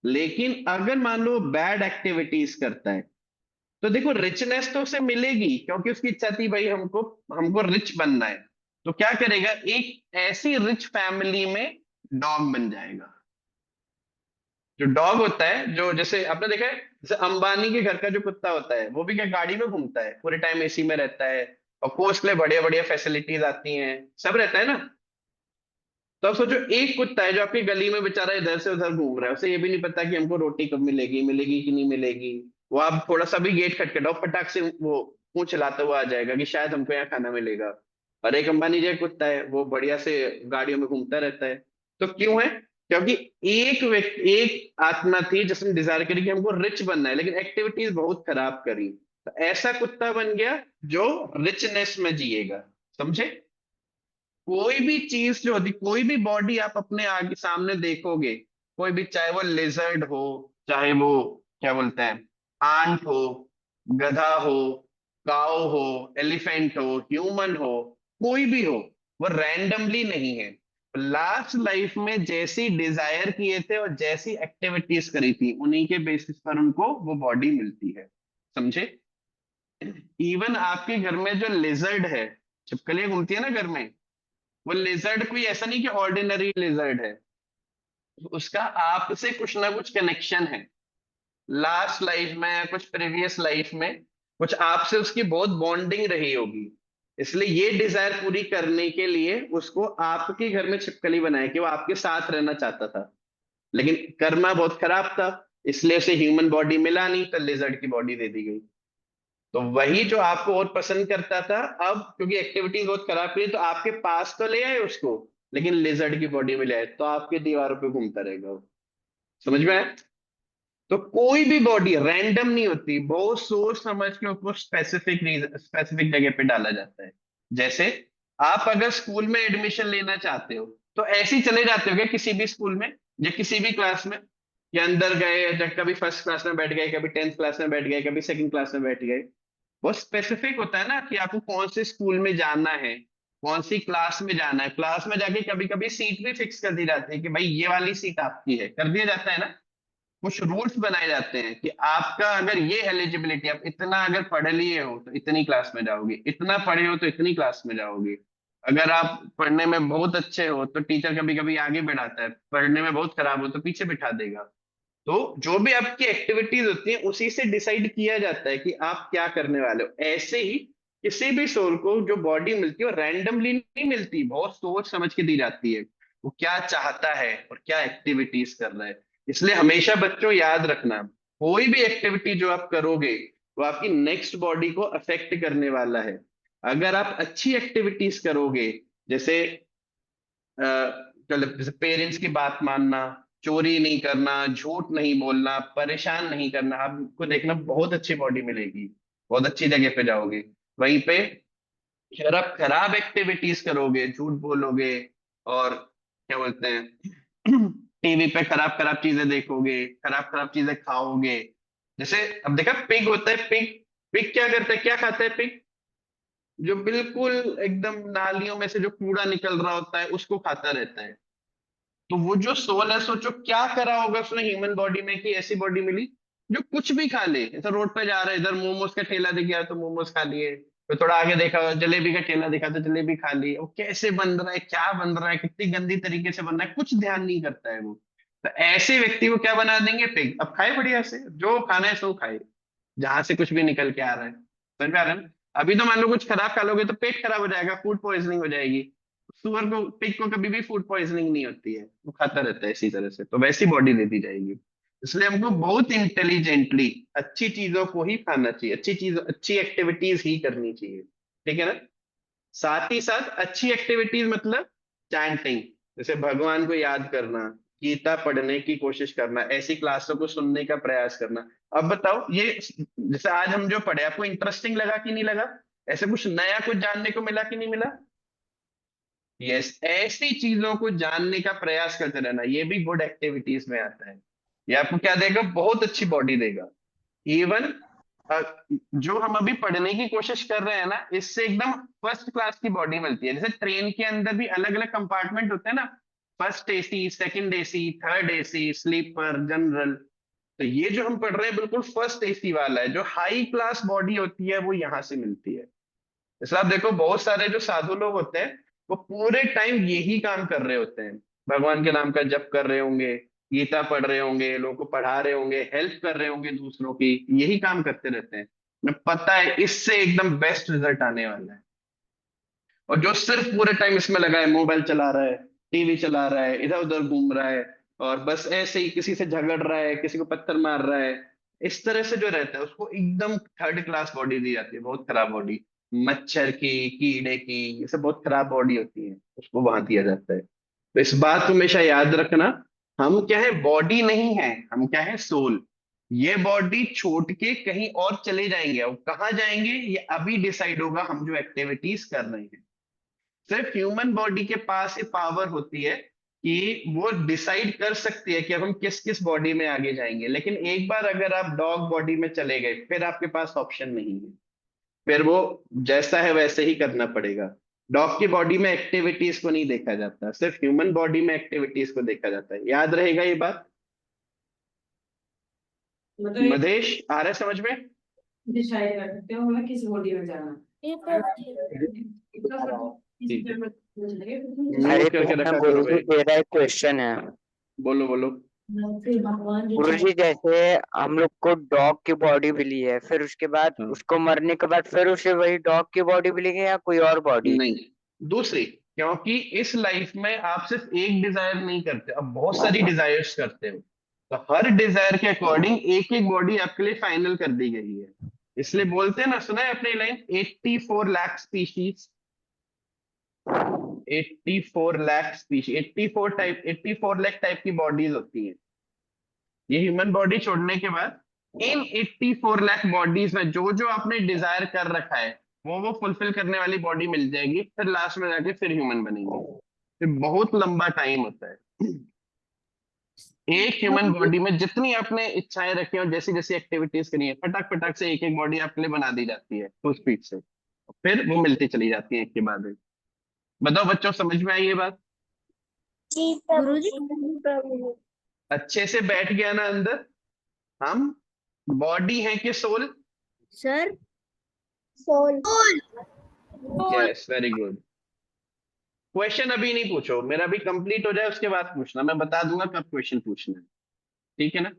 लेकिन अगर मान लो बैड एक्टिविटीज करता है, तो देखो रिचनेस तो उसे मिलेगी क्योंकि उसकी इच्छा थी भाई हमको हमको रिच बनना है, तो क्या करेगा, एक ऐसी रिच फैमिली में डॉग बन जाएगा। जो डॉग होता है, जो जैसे आपने देखा है, जैसे अंबानी के घर का जो कुत्ता होता है, वो भी क्या गाड़ी में घूमता है, पूरे टाइम एसी में रहता है, और कोच के लिए बढ़िया बढ़िया फैसिलिटीज आती हैं, सब रहता है ना। तो आप सोचो एक कुत्ता है जो आपकी गली में बेचारा इधर से उधर घूम रहा है, उसे ये भी नहीं पता कि हमको रोटी कब मिलेगी, मिलेगी कि नहीं मिलेगी। वो आप थोड़ा सा भी गेट खटखटाओ, फटाक से वो पूंछ हिलाता हुआ आ जाएगा कि शायद हमको यहाँ खाना मिलेगा। और एक अंबानी जो कुत्ता है, वो बढ़िया से गाड़ियों में घूमता रहता है। तो क्यों है? क्योंकि एक व्यक्ति, एक आत्मा थी जिसने डिजायर करी कि हमको रिच बनना है, लेकिन एक्टिविटीज बहुत खराब करी, तो ऐसा कुत्ता बन गया जो रिचनेस में जिएगा। समझे? कोई भी चीज जो होती, कोई भी बॉडी आप अपने आगे सामने देखोगे, कोई भी, चाहे वो लेजर्ड हो, चाहे वो क्या बोलते हैं, आंट हो, गधा हो, काऊ हो, एलिफेंट हो, ह्यूमन हो, कोई भी हो, वो रैंडमली नहीं है। लास्ट लाइफ में जैसी डिजायर किए थे और जैसी एक्टिविटीज करी थी, उन्हीं के बेसिस पर उनको वो बॉडी मिलती है। समझे? इवन आपके घर में जो लेजर्ड है, छिपकलियां घूमती है ना घर में, वो लिजर्ड कोई ऐसा नहीं कि ऑर्डिनरी लिजर्ड है, उसका आपसे कुछ ना कुछ कनेक्शन है, लास्ट लाइफ में या कुछ प्रीवियस लाइफ में कुछ आपसे उसकी बहुत बॉन्डिंग रही होगी, इसलिए ये डिजायर पूरी करने के लिए उसको आपके घर में छिपकली बनाया कि वो आपके साथ रहना चाहता था, लेकिन कर्मा बहुत खराब था, इसलिए उसे ह्यूमन बॉडी मिला नहीं, तो लिजर्ड की बॉडी दे दी गई। तो वही जो आपको और पसंद करता था, अब क्योंकि एक्टिविटी बहुत खराब की, तो आपके पास तो ले आए उसको, लेकिन लिजर्ड की बॉडी में ले आए, तो आपकी दीवारों पे घूमता रहेगा वो। समझ में आया? तो कोई भी बॉडी रैंडम नहीं होती, बहुत सोच समझ के उसको स्पेसिफिक स्पेसिफिक जगह पे डाला जाता है। जैसे आप अगर स्कूल में एडमिशन लेना चाहते हो, तो ऐसे ही चले जाते हो क्या किसी भी स्कूल में या किसी भी क्लास में, या अंदर गए, जब कभी फर्स्ट क्लास में बैठ गए, कभी 10th क्लास में बैठ गए, कभी सेकंड क्लास में बैठ गए। वो स्पेसिफिक होता है ना कि आपको कौन से स्कूल में जाना है, कौन सी क्लास में जाना है, क्लास में जाके कभी कभी सीट भी फिक्स कर दी जाती है कि भाई ये वाली सीट आपकी है, कर दिया जाता है ना। कुछ रूल्स बनाए जाते हैं कि आपका अगर ये एलिजिबिलिटी, आप इतना अगर पढ़ लिए हो तो इतनी क्लास में जाओगे, इतना पढ़े हो तो इतनी क्लास में जाओगे, अगर आप पढ़ने में बहुत अच्छे हो तो टीचर कभी कभी आगे बढ़ाता है, पढ़ने में बहुत खराब हो तो पीछे बिठा देगा। तो जो भी आपकी एक्टिविटीज होती है उसी से डिसाइड किया जाता है कि आप क्या करने वाले हो। ऐसे ही किसी भी सोल को जो बॉडी मिलती है वो रैंडमली नहीं मिलती, बहुत सोच समझ के दी जाती है, वो क्या चाहता है और क्या एक्टिविटीज कर रहा है। इसलिए हमेशा बच्चों याद रखना, कोई भी एक्टिविटी जो आप करोगे वो आपकी नेक्स्ट बॉडी को अफेक्ट करने वाला है। अगर आप अच्छी एक्टिविटीज करोगे, जैसे जैसे पेरेंट्स की बात मानना, चोरी नहीं करना, झूठ नहीं बोलना, परेशान नहीं करना, आपको देखना बहुत अच्छी बॉडी मिलेगी, बहुत अच्छी जगह पे जाओगे। वहीं पे अगर आप खराब एक्टिविटीज करोगे, झूठ बोलोगे, और क्या बोलते हैं टीवी पे खराब खराब चीजें देखोगे, खराब खराब चीजें खाओगे। जैसे अब देखा पिग होता है, पिग पिग क्या करता है, क्या खाता है पिग? जो बिल्कुल एकदम नालियों में से जो कूड़ा निकल रहा होता है उसको खाता रहता है। तो वो जो सोल है, सोचो क्या करा होगा उसने ह्यूमन बॉडी में कि ऐसी बॉडी मिली जो कुछ भी खा ले। ऐसा रोड पे जा रहा है, इधर मोमोज का ठेला दिख गया तो मोमोज खा लिए, तो थोड़ा आगे देखा जलेबी का ठेला दिखा तो जलेबी खा ली। वो कैसे बन रहा है, क्या बन रहा है, कितनी गंदी तरीके से बन रहा है, कुछ ध्यान नहीं करता है वो। तो ऐसे व्यक्ति को क्या बना देंगे, पिग। अब खाए बढ़िया से, जो खाना है सो खाए, जहां से कुछ भी निकल के आ रहा है। समझ में आ रहा है ना? अभी तो मान लो कुछ खराब खा लोगे तो पेट खराब हो जाएगा, फूड पॉइजनिंग हो जाएगी। सुअर को, पिग को कभी भी फूड पॉइजनिंग नहीं होती है, वो खाता रहता है इसी तरह से, तो वैसी बॉडी दे दी जाएगी। इसलिए हमको बहुत इंटेलिजेंटली अच्छी चीजों को ही खाना चाहिए, अच्छी एक्टिविटीज ही करनी चाहिए, ठीक है ना। साथ ही साथ अच्छी एक्टिविटीज मतलब चैंटिंग, जैसे भगवान को याद करना, गीता पढ़ने की कोशिश करना, ऐसी क्लासों को सुनने का प्रयास करना। अब बताओ ये जैसे आज हम जो पढ़े आपको इंटरेस्टिंग लगा कि नहीं लगा? ऐसे कुछ नया कुछ जानने को मिला कि नहीं मिला? यस, ऐसी चीजों को जानने का प्रयास करते रहना, ये भी गुड एक्टिविटीज में आता है। ये आपको क्या देगा? बहुत अच्छी बॉडी देगा। इवन जो हम अभी पढ़ने की कोशिश कर रहे हैं ना, इससे एकदम फर्स्ट क्लास की बॉडी मिलती है। जैसे ट्रेन के अंदर भी अलग अलग कंपार्टमेंट होते हैं ना, first AC, second AC, third AC, sleeper, general. तो ये जो हम पढ़ रहे हैं बिल्कुल फर्स्ट एसी वाला है। जो हाई क्लास बॉडी होती है वो यहाँ से मिलती है। इसलिए आप देखो बहुत सारे जो साधु लोग होते हैं वो पूरे टाइम यही काम कर रहे होते हैं, भगवान के नाम का जप कर रहे होंगे, गीता पढ़ रहे होंगे, लोगों को पढ़ा रहे होंगे, हेल्प कर रहे होंगे दूसरों की, यही काम करते रहते हैं। उन्हें पता है इससे एकदम बेस्ट रिजल्ट आने वाला है। और जो सिर्फ पूरे टाइम इसमें लगा है, मोबाइल चला रहा है, टीवी चला रहा है, इधर उधर घूम रहा है, और बस ऐसे ही किसी से झगड़ रहा है, किसी को पत्थर मार रहा है, इस तरह से जो रहता है उसको एकदम थर्ड क्लास बॉडी दी जाती है, बहुत खराब बॉडी। मच्छर की, कीड़े की, ये सब बहुत खराब बॉडी होती है, उसको वहां दिया जाता है। तो इस बात को हमेशा याद रखना, हम क्या है? बॉडी नहीं है, हम क्या है? सोल। ये बॉडी छोड़ के कहीं और चले जाएंगे, और कहाँ जाएंगे ये अभी डिसाइड होगा हम जो एक्टिविटीज कर रहे हैं। सिर्फ ह्यूमन बॉडी के पास ये पावर होती है कि वो डिसाइड कर सकती है कि अब हम किस किस बॉडी में आगे जाएंगे। लेकिन एक बार अगर आप डॉग बॉडी में चले गए फिर आपके पास ऑप्शन नहीं है, फिर वो जैसा है वैसे ही करना पड़ेगा। डॉग की बॉडी में एक्टिविटीज को नहीं देखा जाता, सिर्फ ह्यूमन बॉडी में एक्टिविटीज को देखा जाता है। याद रहेगा ये बात? मधेश आ रहा है समझ में? डिसाइड कर सकते हो हमें किस बॉडी में जाना ठीक है, अरे नोट करके रखा करो गुरुजी भाई। मेरा एक क्वेश्चन है। बोलो बोलो। गुरुजी जैसे हम लोग को डॉग की बॉडी मिली है, फिर उसके बाद हाँ। उसको मरने के बाद फिर उसे वही डॉग की बॉडी मिलेगी या कोई और बॉडी? नहीं, दूसरी। क्योंकि इस लाइफ में आप सिर्फ एक डिजायर नहीं करते, आप बहुत सारी डिजायर्स करते हो। तो हर डिजायर के अकॉर्डिंग एक एक बॉडी आपके लिए फाइनल कर दी गई है। इसलिए बोलते हैं ना, सुना है अपनी line 84 lakh species, 84 lakh species, 84 lakh type की बॉडीज होती हैं। ये ह्यूमन बॉडी छोड़ने के बाद इन 84 लाख बॉडीज में जो जो आपने डिजायर कर रखा है वो फुलफिल करने वाली बॉडी मिल जाएगी, फिर लास्ट में जाके फिर ह्यूमन बनेंगे। फिर बहुत लंबा टाइम होता है। एक ह्यूमन बॉडी में जितनी आपने इच्छाएं रखी और जैसी जैसी एक्टिविटीज करी है, फटाक फटाक से एक एक बॉडी आपके लिए बना दी जाती है फुल स्पीड से, फिर वो मिलती चली जाती है एक के बाद एक। बताओ बच्चों, समझ में आई ये बात? जी प्रभु। अच्छे से बैठ गया ना अंदर? हम बॉडी है कि soul? Sir soul. Yes, very good. Question अभी नहीं पूछो, मेरा भी कंप्लीट हो जाए उसके बाद पूछना, मैं बता दूंगा कब क्वेश्चन पूछना है, ठीक है ना।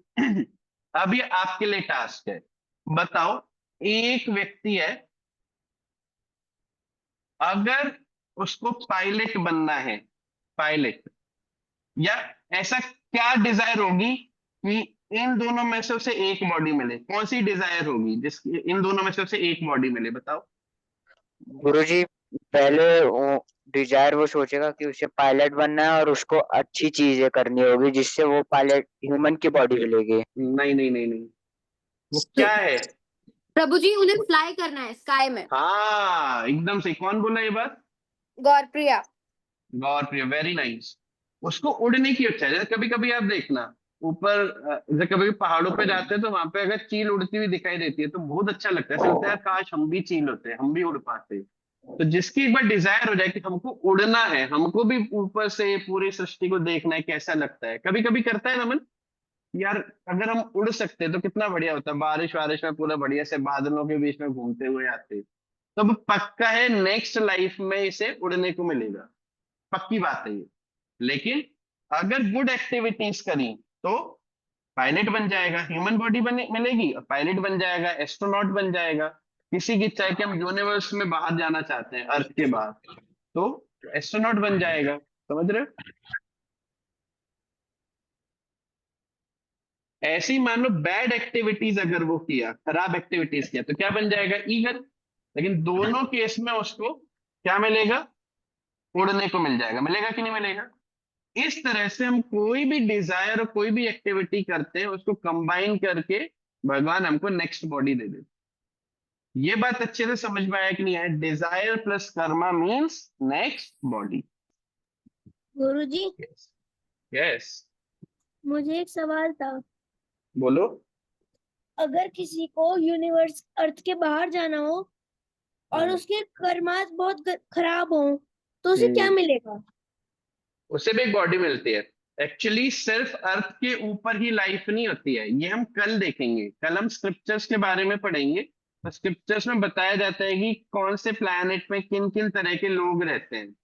अब ये आपके लिए टास्क है। बताओ, एक व्यक्ति है, अगर उसको पायलट बनना है, पायलट, या ऐसा क्या डिजायर होगी कि इन दोनों में से उसे एक बॉडी मिले? कौन सी डिजायर होगी जिसकी इन दोनों में से उसे एक बॉडी मिले? बताओ। गुरुजी पहले डिजायर वो सोचेगा कि उसे पायलट बनना है और उसको अच्छी चीजें करनी होगी जिससे वो पायलट ह्यूमन की बॉडी मिलेगी। नहीं नहीं नहीं नहीं, वो क्या है? प्रभु जी उन्हें फ्लाई करना है स्काई में। हाँ, एकदम से। कौन बोला ये बात? गौरप्रिया। Gaurpriya, very nice. उसको उड़ने की इच्छा है। कभी कभी आप देखना ऊपर, जैसे कभी पहाड़ों पे जाते हैं तो वहां पे अगर चील उड़ती हुई दिखाई देती है तो बहुत अच्छा लगता है, ऐसा लगता है यार काश हम भी चील होते, हम भी उड़ पाते। तो जिसकी एक बार डिजायर हो जाए कि हमको उड़ना है, हमको भी ऊपर से पूरी सृष्टि को देखना है, कैसा लगता है, कभी कभी करता है नमन यार, अगर हम उड़ सकते तो कितना बढ़िया होता, बारिश वारिश में पूरा बढ़िया से बादलों के बीच में घूमते हुए आते। तो अब पक्का है नेक्स्ट लाइफ में इसे उड़ने को मिलेगा, पक्की बात है ये। लेकिन अगर गुड एक्टिविटीज करी तो पायलट बन जाएगा, ह्यूमन बॉडी बने मिलेगी और पायलट बन जाएगा, एस्ट्रोनॉट बन जाएगा। किसी की इच्छा है कि हम यूनिवर्स में बाहर जाना चाहते हैं, अर्थ के बाहर, तो एस्ट्रोनॉट बन जाएगा। समझ रहे हो? ऐसी मान लो बैड एक्टिविटीज अगर वो किया, खराब एक्टिविटीज किया, तो क्या बन जाएगा? ईगल। लेकिन दोनों केस में उसको क्या मिलेगा? उड़ने को मिल जाएगा। मिलेगा कि नहीं मिलेगा? इस तरह से हम कोई भी डिजायर और कोई भी एक्टिविटी करते हैं, उसको कंबाइन करके भगवान हमको नेक्स्ट बॉडी दे देते। ये बात अच्छे से समझ में आया कि नहीं आया? Desire plus karma means next body. Guruji, yes yes, मुझे एक सवाल था। बोलो। अगर किसी को यूनिवर्स अर्थ के बाहर जाना हो और उसके कर्मास बहुत खराब हो, तो उसे क्या मिलेगा? उसे भी एक बॉडी मिलती है। एक्चुअली सिर्फ अर्थ के ऊपर ही लाइफ नहीं होती है, ये हम कल देखेंगे। कल हम स्क्रिप्चर्स के बारे में पढ़ेंगे। तो स्क्रिप्चर्स में बताया जाता है कि कौन से प्लैनेट में किन किन तरह के लोग रहते हैं।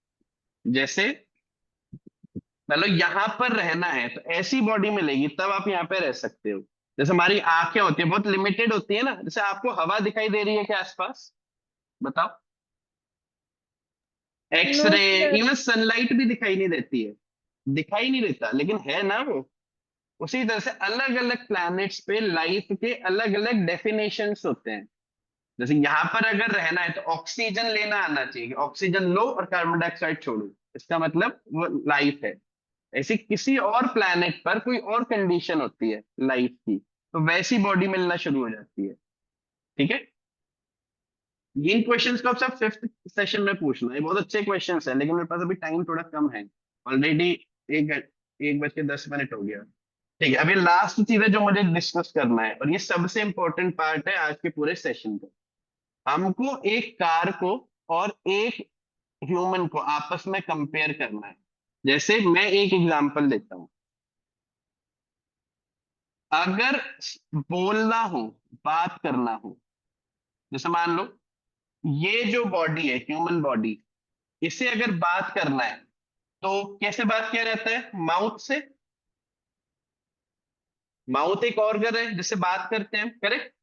जैसे मतलब यहाँ पर रहना है तो ऐसी बॉडी मिलेगी, तब आप यहाँ पे रह सकते हो। जैसे हमारी आंखें होती है, बहुत लिमिटेड होती है ना। जैसे आपको हवा दिखाई दे रही है क्या आसपास? बताओ। एक्सरे, इवन सनलाइट भी दिखाई नहीं देती है, दिखाई नहीं देता, लेकिन है ना वो। उसी तरह से अलग अलग प्लैनेट्स पे लाइफ के अलग अलग डेफिनेशंस होते हैं। जैसे यहाँ पर अगर रहना है तो ऑक्सीजन लेना आना चाहिए, ऑक्सीजन लो और कार्बन डाइऑक्साइड छोड़ो, इसका मतलब वो लाइफ है। ऐसी किसी और प्लैनेट पर कोई और कंडीशन होती है लाइफ की, तो वैसी बॉडी मिलना शुरू हो जाती है। ठीक है, इन क्वेश्चंस को आप सब 5th सेशन में पूछना है। बहुत अच्छे क्वेश्चंस हैं, लेकिन मेरे पास अभी टाइम थोड़ा कम है। ऑलरेडी 1:10 हो गया। ठीक है, अभी लास्ट चीज है जो मुझे डिस्कस करना है, और ये सबसे इंपॉर्टेंट पार्ट है आज के पूरे सेशन का। हमको एक कार को और एक ह्यूमन को आपस में कंपेयर करना है। जैसे मैं एक एग्जांपल देता हूं। अगर बोलना हो, बात करना हो, जैसे मान लो ये जो बॉडी है, ह्यूमन बॉडी, इसे अगर बात करना है तो कैसे बात किया जाता है? माउथ से। माउथ एक ऑर्गन है जिससे बात करते हैं, करेक्ट?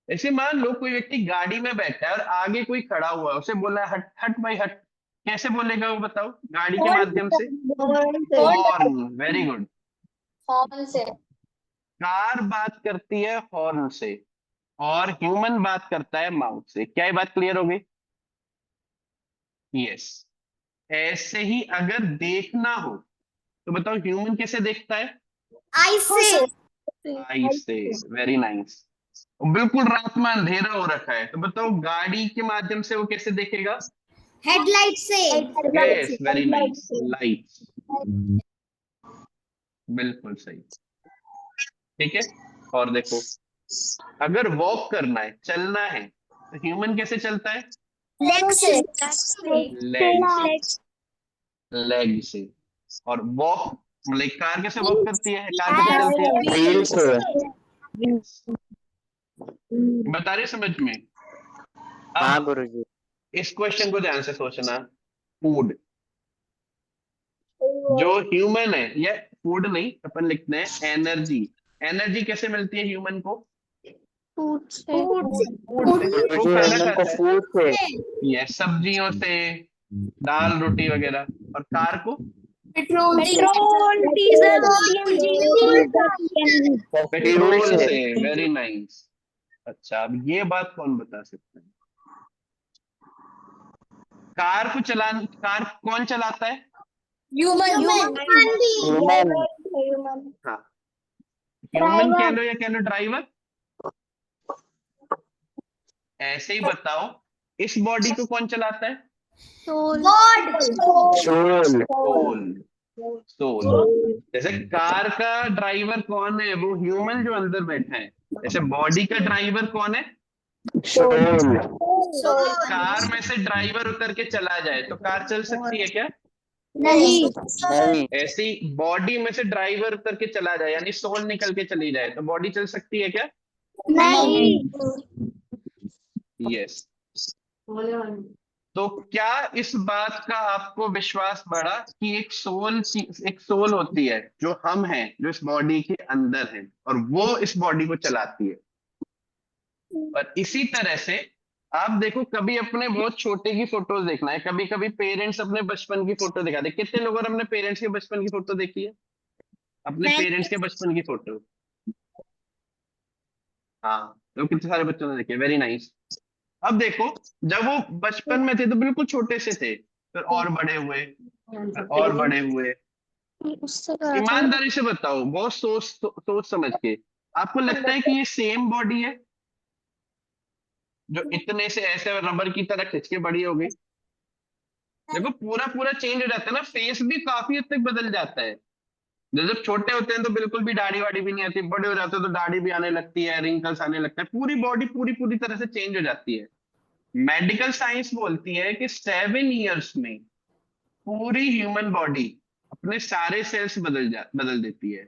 ऐसे मान लो कोई व्यक्ति गाड़ी में बैठा है और आगे कोई खड़ा हुआ है, उसे बोला है हट हट भाई हट, कैसे बोलेगा वो? बताओ। गाड़ी के माध्यम से, हॉर्न। Very good. हॉर्न से। कार बात करती है हॉर्न से, और ह्यूमन बात करता है माउथ से। क्या ये बात क्लियर हो गई? यस। ऐसे ही अगर देखना हो तो बताओ ह्यूमन कैसे देखता है? आई से। आई से। Very nice. बिल्कुल रात में अंधेरा हो रखा है तो बताओ गाड़ी के माध्यम से वो कैसे देखेगा? हेडलाइट से। Yes, very nice. लाइट। बिल्कुल सही। ठीक है, और देखो अगर वॉक करना है, चलना है, तो ह्यूमन कैसे चलता है? लेग से। लेग से। और वॉक मतलब कार कैसे वॉक करती है? कार कैसे चलती है? व्हील से। बता रहे समझ में? हाँ अब गुरुजी। इस क्वेश्चन को ध्यान से सोचना। फूड, जो ह्यूमन है, या फूड नहीं, अपन लिखते हैं एनर्जी। एनर्जी कैसे मिलती है ह्यूमन को? फूड से। वो गुरुजी खाना ह्यूमन को खाता है, फूड से। ये सब्जियों से, दाल रोटी वगैरह। और कार को पेट्रोल पेट्रोल से। से। Very nice. अच्छा, अब ये बात कौन बता सकता है? कार कौन चलाता है? ह्यूमन। हाँ, ह्यूमन कह लो या कह लो ड्राइवर। ऐसे ही बताओ, इस बॉडी को कौन चलाता है? गॉड। सोल। सोल। जैसे कार का ड्राइवर कौन है? वो ह्यूमन जो अंदर बैठा है। जैसे बॉडी का ड्राइवर कौन है? सोल। कार में से ड्राइवर उतर के चला जाए तो कार चल सकती है क्या? नहीं। ऐसी बॉडी में से ड्राइवर उतर के चला जाए, यानी सोल निकल के चली जाए, तो बॉडी चल सकती है क्या? यस। तो क्या इस बात का आपको विश्वास बढ़ा कि एक सोल होती है जो हम हैं, जो इस बॉडी के अंदर है, और वो इस बॉडी को चलाती है। और इसी तरह से आप देखो, कभी अपने बहुत छोटे की फोटोज देखना है, कभी कभी पेरेंट्स अपने बचपन की फोटो दिखाते हैं। कितने लोगों ने अपने पेरेंट्स के बचपन की फोटो देखी है? अपने पेरेंट्स के बचपन की फोटो हाँ, तो कितने सारे बच्चों ने देखे, वेरी नाइस। अब देखो, जब वो बचपन में थे तो बिल्कुल छोटे से थे, फिर और बड़े हुए, फिर और बड़े हुए। उससे कहा था। ईमानदारी से बताओ, बहुत सोच समझ के, आपको लगता है कि ये सेम बॉडी है जो इतने से ऐसे रबर की तरह खिंच के बड़ी हो गई? देखो पूरा पूरा चेंज हो जाता है ना, फेस भी काफी हद तक बदल जाता है। जब छोटे होते हैं तो बिल्कुल भी दाढ़ी वाड़ी भी नहीं आती, बड़े हो जाते हैं तो दाढ़ी भी आने लगती है, रिंकल्स आने लगता है, पूरी बॉडी पूरी पूरी तरह से चेंज हो जाती है। मेडिकल साइंस बोलती है कि 7 इयर्स में पूरी ह्यूमन बॉडी अपने सारे सेल्स बदल देती है।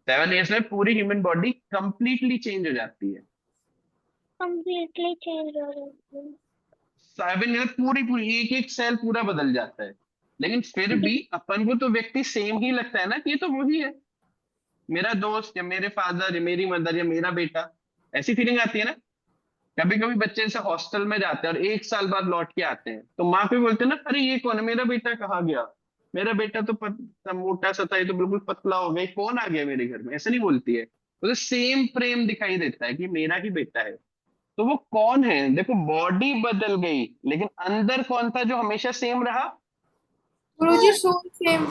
7 इयर्स में पूरी ह्यूमन बॉडी कंप्लीटली चेंज हो जाती है। कंप्लीटली चेंज हो जाती है। 7 ईयर पूरी पूरी एक एक सेल पूरा बदल जाता है, लेकिन फिर भी अपन को तो व्यक्ति सेम ही लगता है ना, कि ये तो वही है, मेरा दोस्त या मेरे फादर या मेरी मदर या मेरा बेटा, ऐसी फीलिंग आती है ना। कभी कभी बच्चे जैसे हॉस्टल में जाते हैं और 1 साल बाद लौट के आते हैं, तो माँ को बोलते हैं ना, अरे ये कौन है, मेरा बेटा कहाँ गया, मेरा बेटा तो मोटा सा था, ये तो बिल्कुल पतला हो गया, कौन आ गया मेरे घर में, ऐसे नहीं बोलती है। तो सेम प्रेम दिखाई देता है कि मेरा ही बेटा है। तो वो कौन है, देखो बॉडी बदल गई लेकिन अंदर कौन था जो हमेशा सेम रहा? गुरुजी सोल सेम।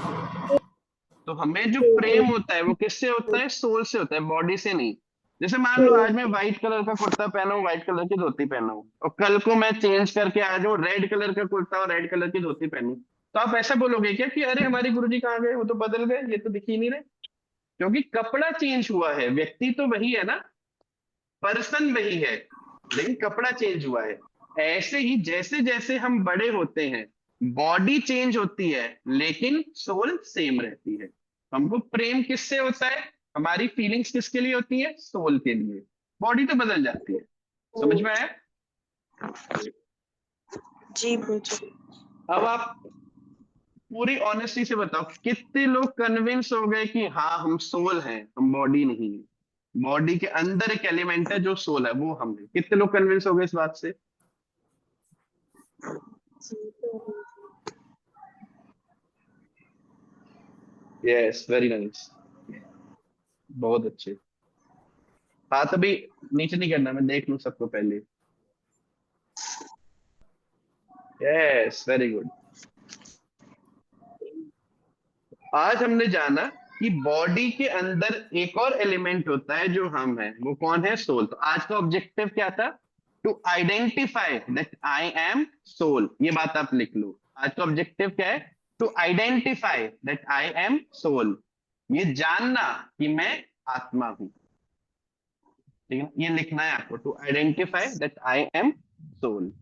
तो हमें जो प्रेम होता है वो किससे होता है? सोल से होता है, बॉडी से नहीं। जैसे मान लो आज मैं व्हाइट कलर का कुर्ता पहना हूँ, व्हाइट कलर की धोती पहना हूँ, और कल को मैं चेंज करके आ जाऊँ, रेड कलर का कुर्ता और रेड कलर की धोती पहनूं, तो आप ऐसा बोलोगे क्या कि अरे हमारे गुरुजी कहाँ गए, वो तो बदल गए, ये तो दिख ही नहीं रहे? क्योंकि कपड़ा चेंज हुआ है, व्यक्ति तो वही है ना, पर्सन वही है, लेकिन कपड़ा चेंज हुआ है। ऐसे ही जैसे जैसे हम बड़े होते हैं, बॉडी चेंज होती है लेकिन सोल सेम रहती है। हमको प्रेम किससे होता है, हमारी फीलिंग्स किसके लिए होती है? सोल के लिए। बॉडी तो बदल जाती है। समझ में आया? जी गुरुजी। अब आप पूरी ऑनेस्टी से बताओ, कितने लोग कन्विंस हो गए कि हाँ हम सोल हैं, हम बॉडी नहीं है? बॉडी के अंदर एक एलिमेंट है जो सोल है, वो हम है। कितने लोग कन्विंस हो गए इस बात से? यस, वेरी नाइस, बहुत अच्छे। हाथ अभी नीचे नहीं करना, मैं देख लूं सबको पहले। Yes, very good. आज हमने जाना कि बॉडी के अंदर एक और एलिमेंट होता है जो हम हैं, वो कौन है? सोल। तो आज का ऑब्जेक्टिव क्या था? To identify that I am soul. ये बात आप लिख लो। आज का ऑब्जेक्टिव क्या है? To identify that I am soul. ये जानना कि मैं आत्मा हूं। ठीक है, ये लिखना है आपको, to identify that I am soul.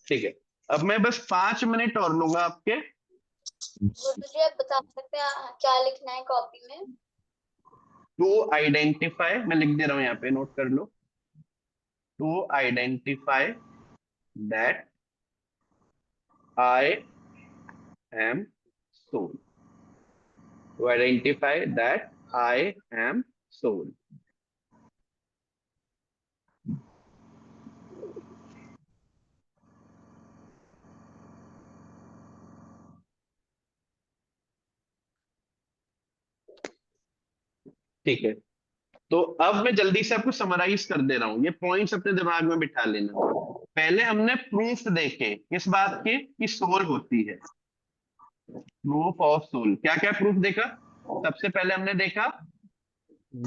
ठीक है, अब मैं बस 5 मिनट और लूंगा आपके। गुरुजी आप बता सकते हैं क्या लिखना है कॉपी में? टू आइडेंटिफाई, मैं लिख दे रहा हूं यहाँ पे, नोट कर लो। To identify that I am soul. To identify that I am soul. ठीक है, तो अब मैं जल्दी से आपको समराइज कर दे रहा हूं, ये पॉइंट्स अपने दिमाग में बिठा लेना। पहले हमने प्रूफ देखे किस बात के, कि सोल होती है। प्रूफ ऑफ सोल, क्या क्या प्रूफ देखा? सबसे पहले हमने देखा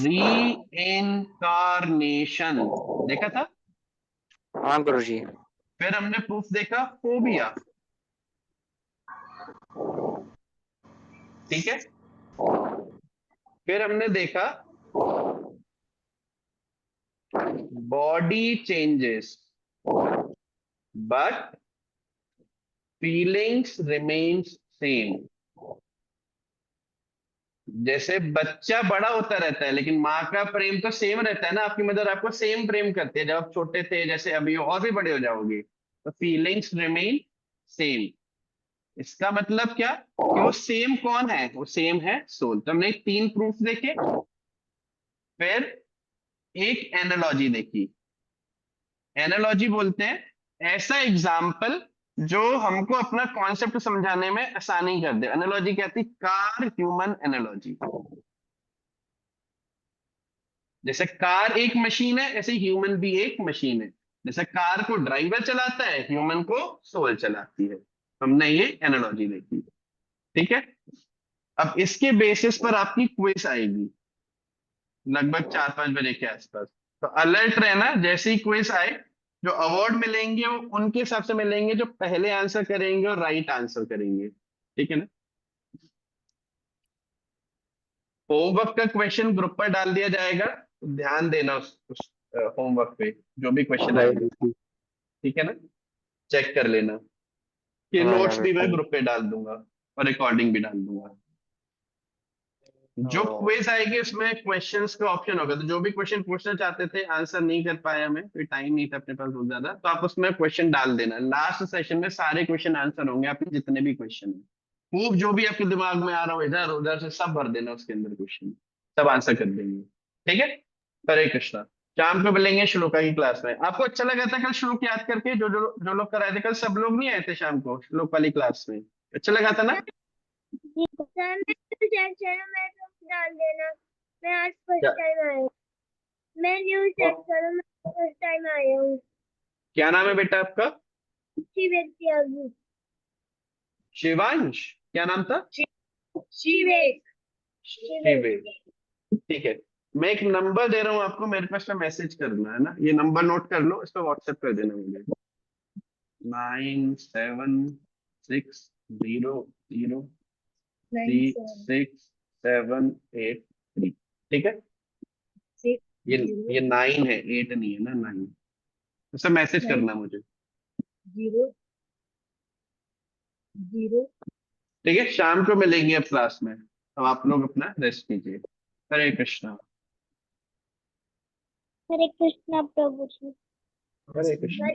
रीइंकारनेशन, देखा था। हाँ गुरुजी। फिर हमने प्रूफ देखा फोबिया, ठीक है। फिर हमने देखा body changes but feelings remains same. जैसे बच्चा बड़ा होता रहता है लेकिन माँ का प्रेम तो सेम रहता है ना, आपकी मदर आपको सेम प्रेम करती है जब आप छोटे थे, जैसे अभी और भी बड़े हो जाओगे, तो फीलिंग्स रिमेन सेम। इसका मतलब क्या कि वो सेम कौन है? वो सेम है सोल। तो हमने 3 प्रूफ देखे, फिर एक एनालॉजी देखी। एनालॉजी बोलते हैं ऐसा एग्जाम्पल जो हमको अपना कॉन्सेप्ट समझाने में आसानी कर दे। एनालॉजी कहती कार ह्यूमन एनालॉजी। जैसे कार एक मशीन है, ऐसे ह्यूमन भी एक मशीन है। जैसे कार को ड्राइवर चलाता है, ह्यूमन को सोल चलाती है। हमने ये एनालॉजी देखी, ठीक है। अब इसके बेसिस पर आपकी क्विज आएगी लगभग 4-5 बजे के आसपास। तो अलर्ट रहना, जैसे ही क्विज आए जो अवार्ड मिलेंगे वो उनके हिसाब से मिलेंगे जो पहले आंसर करेंगे और राइट आंसर करेंगे, ठीक है ना। होमवर्क का क्वेश्चन ग्रुप पर डाल दिया जाएगा, तो ध्यान देना उस होमवर्क पे जो भी क्वेश्चन आएगा, ठीक है ना। चेक कर लेना कि नोट्स भी मैं ग्रुप पे डाल दूंगा और रिकॉर्डिंग भी डाल दूंगा। जो क्विज आएगी उसमें क्वेश्चंस का ऑप्शन होगा, तो जो भी क्वेश्चन पूछना चाहते थे आंसर नहीं कर पाए हमें, कोई टाइम नहीं था अपने पास बहुत ज्यादा, तो आप उसमें क्वेश्चन डाल देना। लास्ट सेशन में सारे क्वेश्चन आंसर होंगे आपके जितने भी क्वेश्चन है। खूब जो भी आपके दिमाग में आ रहा हो इधर उधर से सब भर देना उसके अंदर, क्वेश्चन सब आंसर कर देंगे, ठीक है। हरे कृष्णा। शाम को मिलेंगे श्लोका की क्लास में। आपको अच्छा लगा था कल श्लोक याद करके? जो लोग कराए थे कल, सब लोग नहीं आए थे शाम को श्लोक वाली क्लास में? अच्छा लगा था ना? सर मैं डाल देना, मैं आज फर्स्ट क्या? टाइम आया हूँ। मैं न्यूज़ चेक करूँ, मैं फर्स्ट टाइम आया हूँ। क्या नाम है बेटा आपका? शिवेक। शिवांश? क्या नाम था? शिवेक। शिवेक, ठीक है। मैं एक नंबर दे रहा हूँ आपको, मेरे पास में मैसेज करना है ना, ये नंबर नोट कर लो, इस पर व्हाट्सएप कर देना मुझे। 9760036783, ठीक है। ये 9 है, 8 नहीं है ना, 9। उससे मैसेज करना मुझे, 0 0। ठीक है। शाम को मिलेंगे अब क्लास में, अब आप लोग अपना रेस्ट कीजिए। हरे कृष्णा। हरे कृष्णा प्रभु जी। हरे कृष्णा।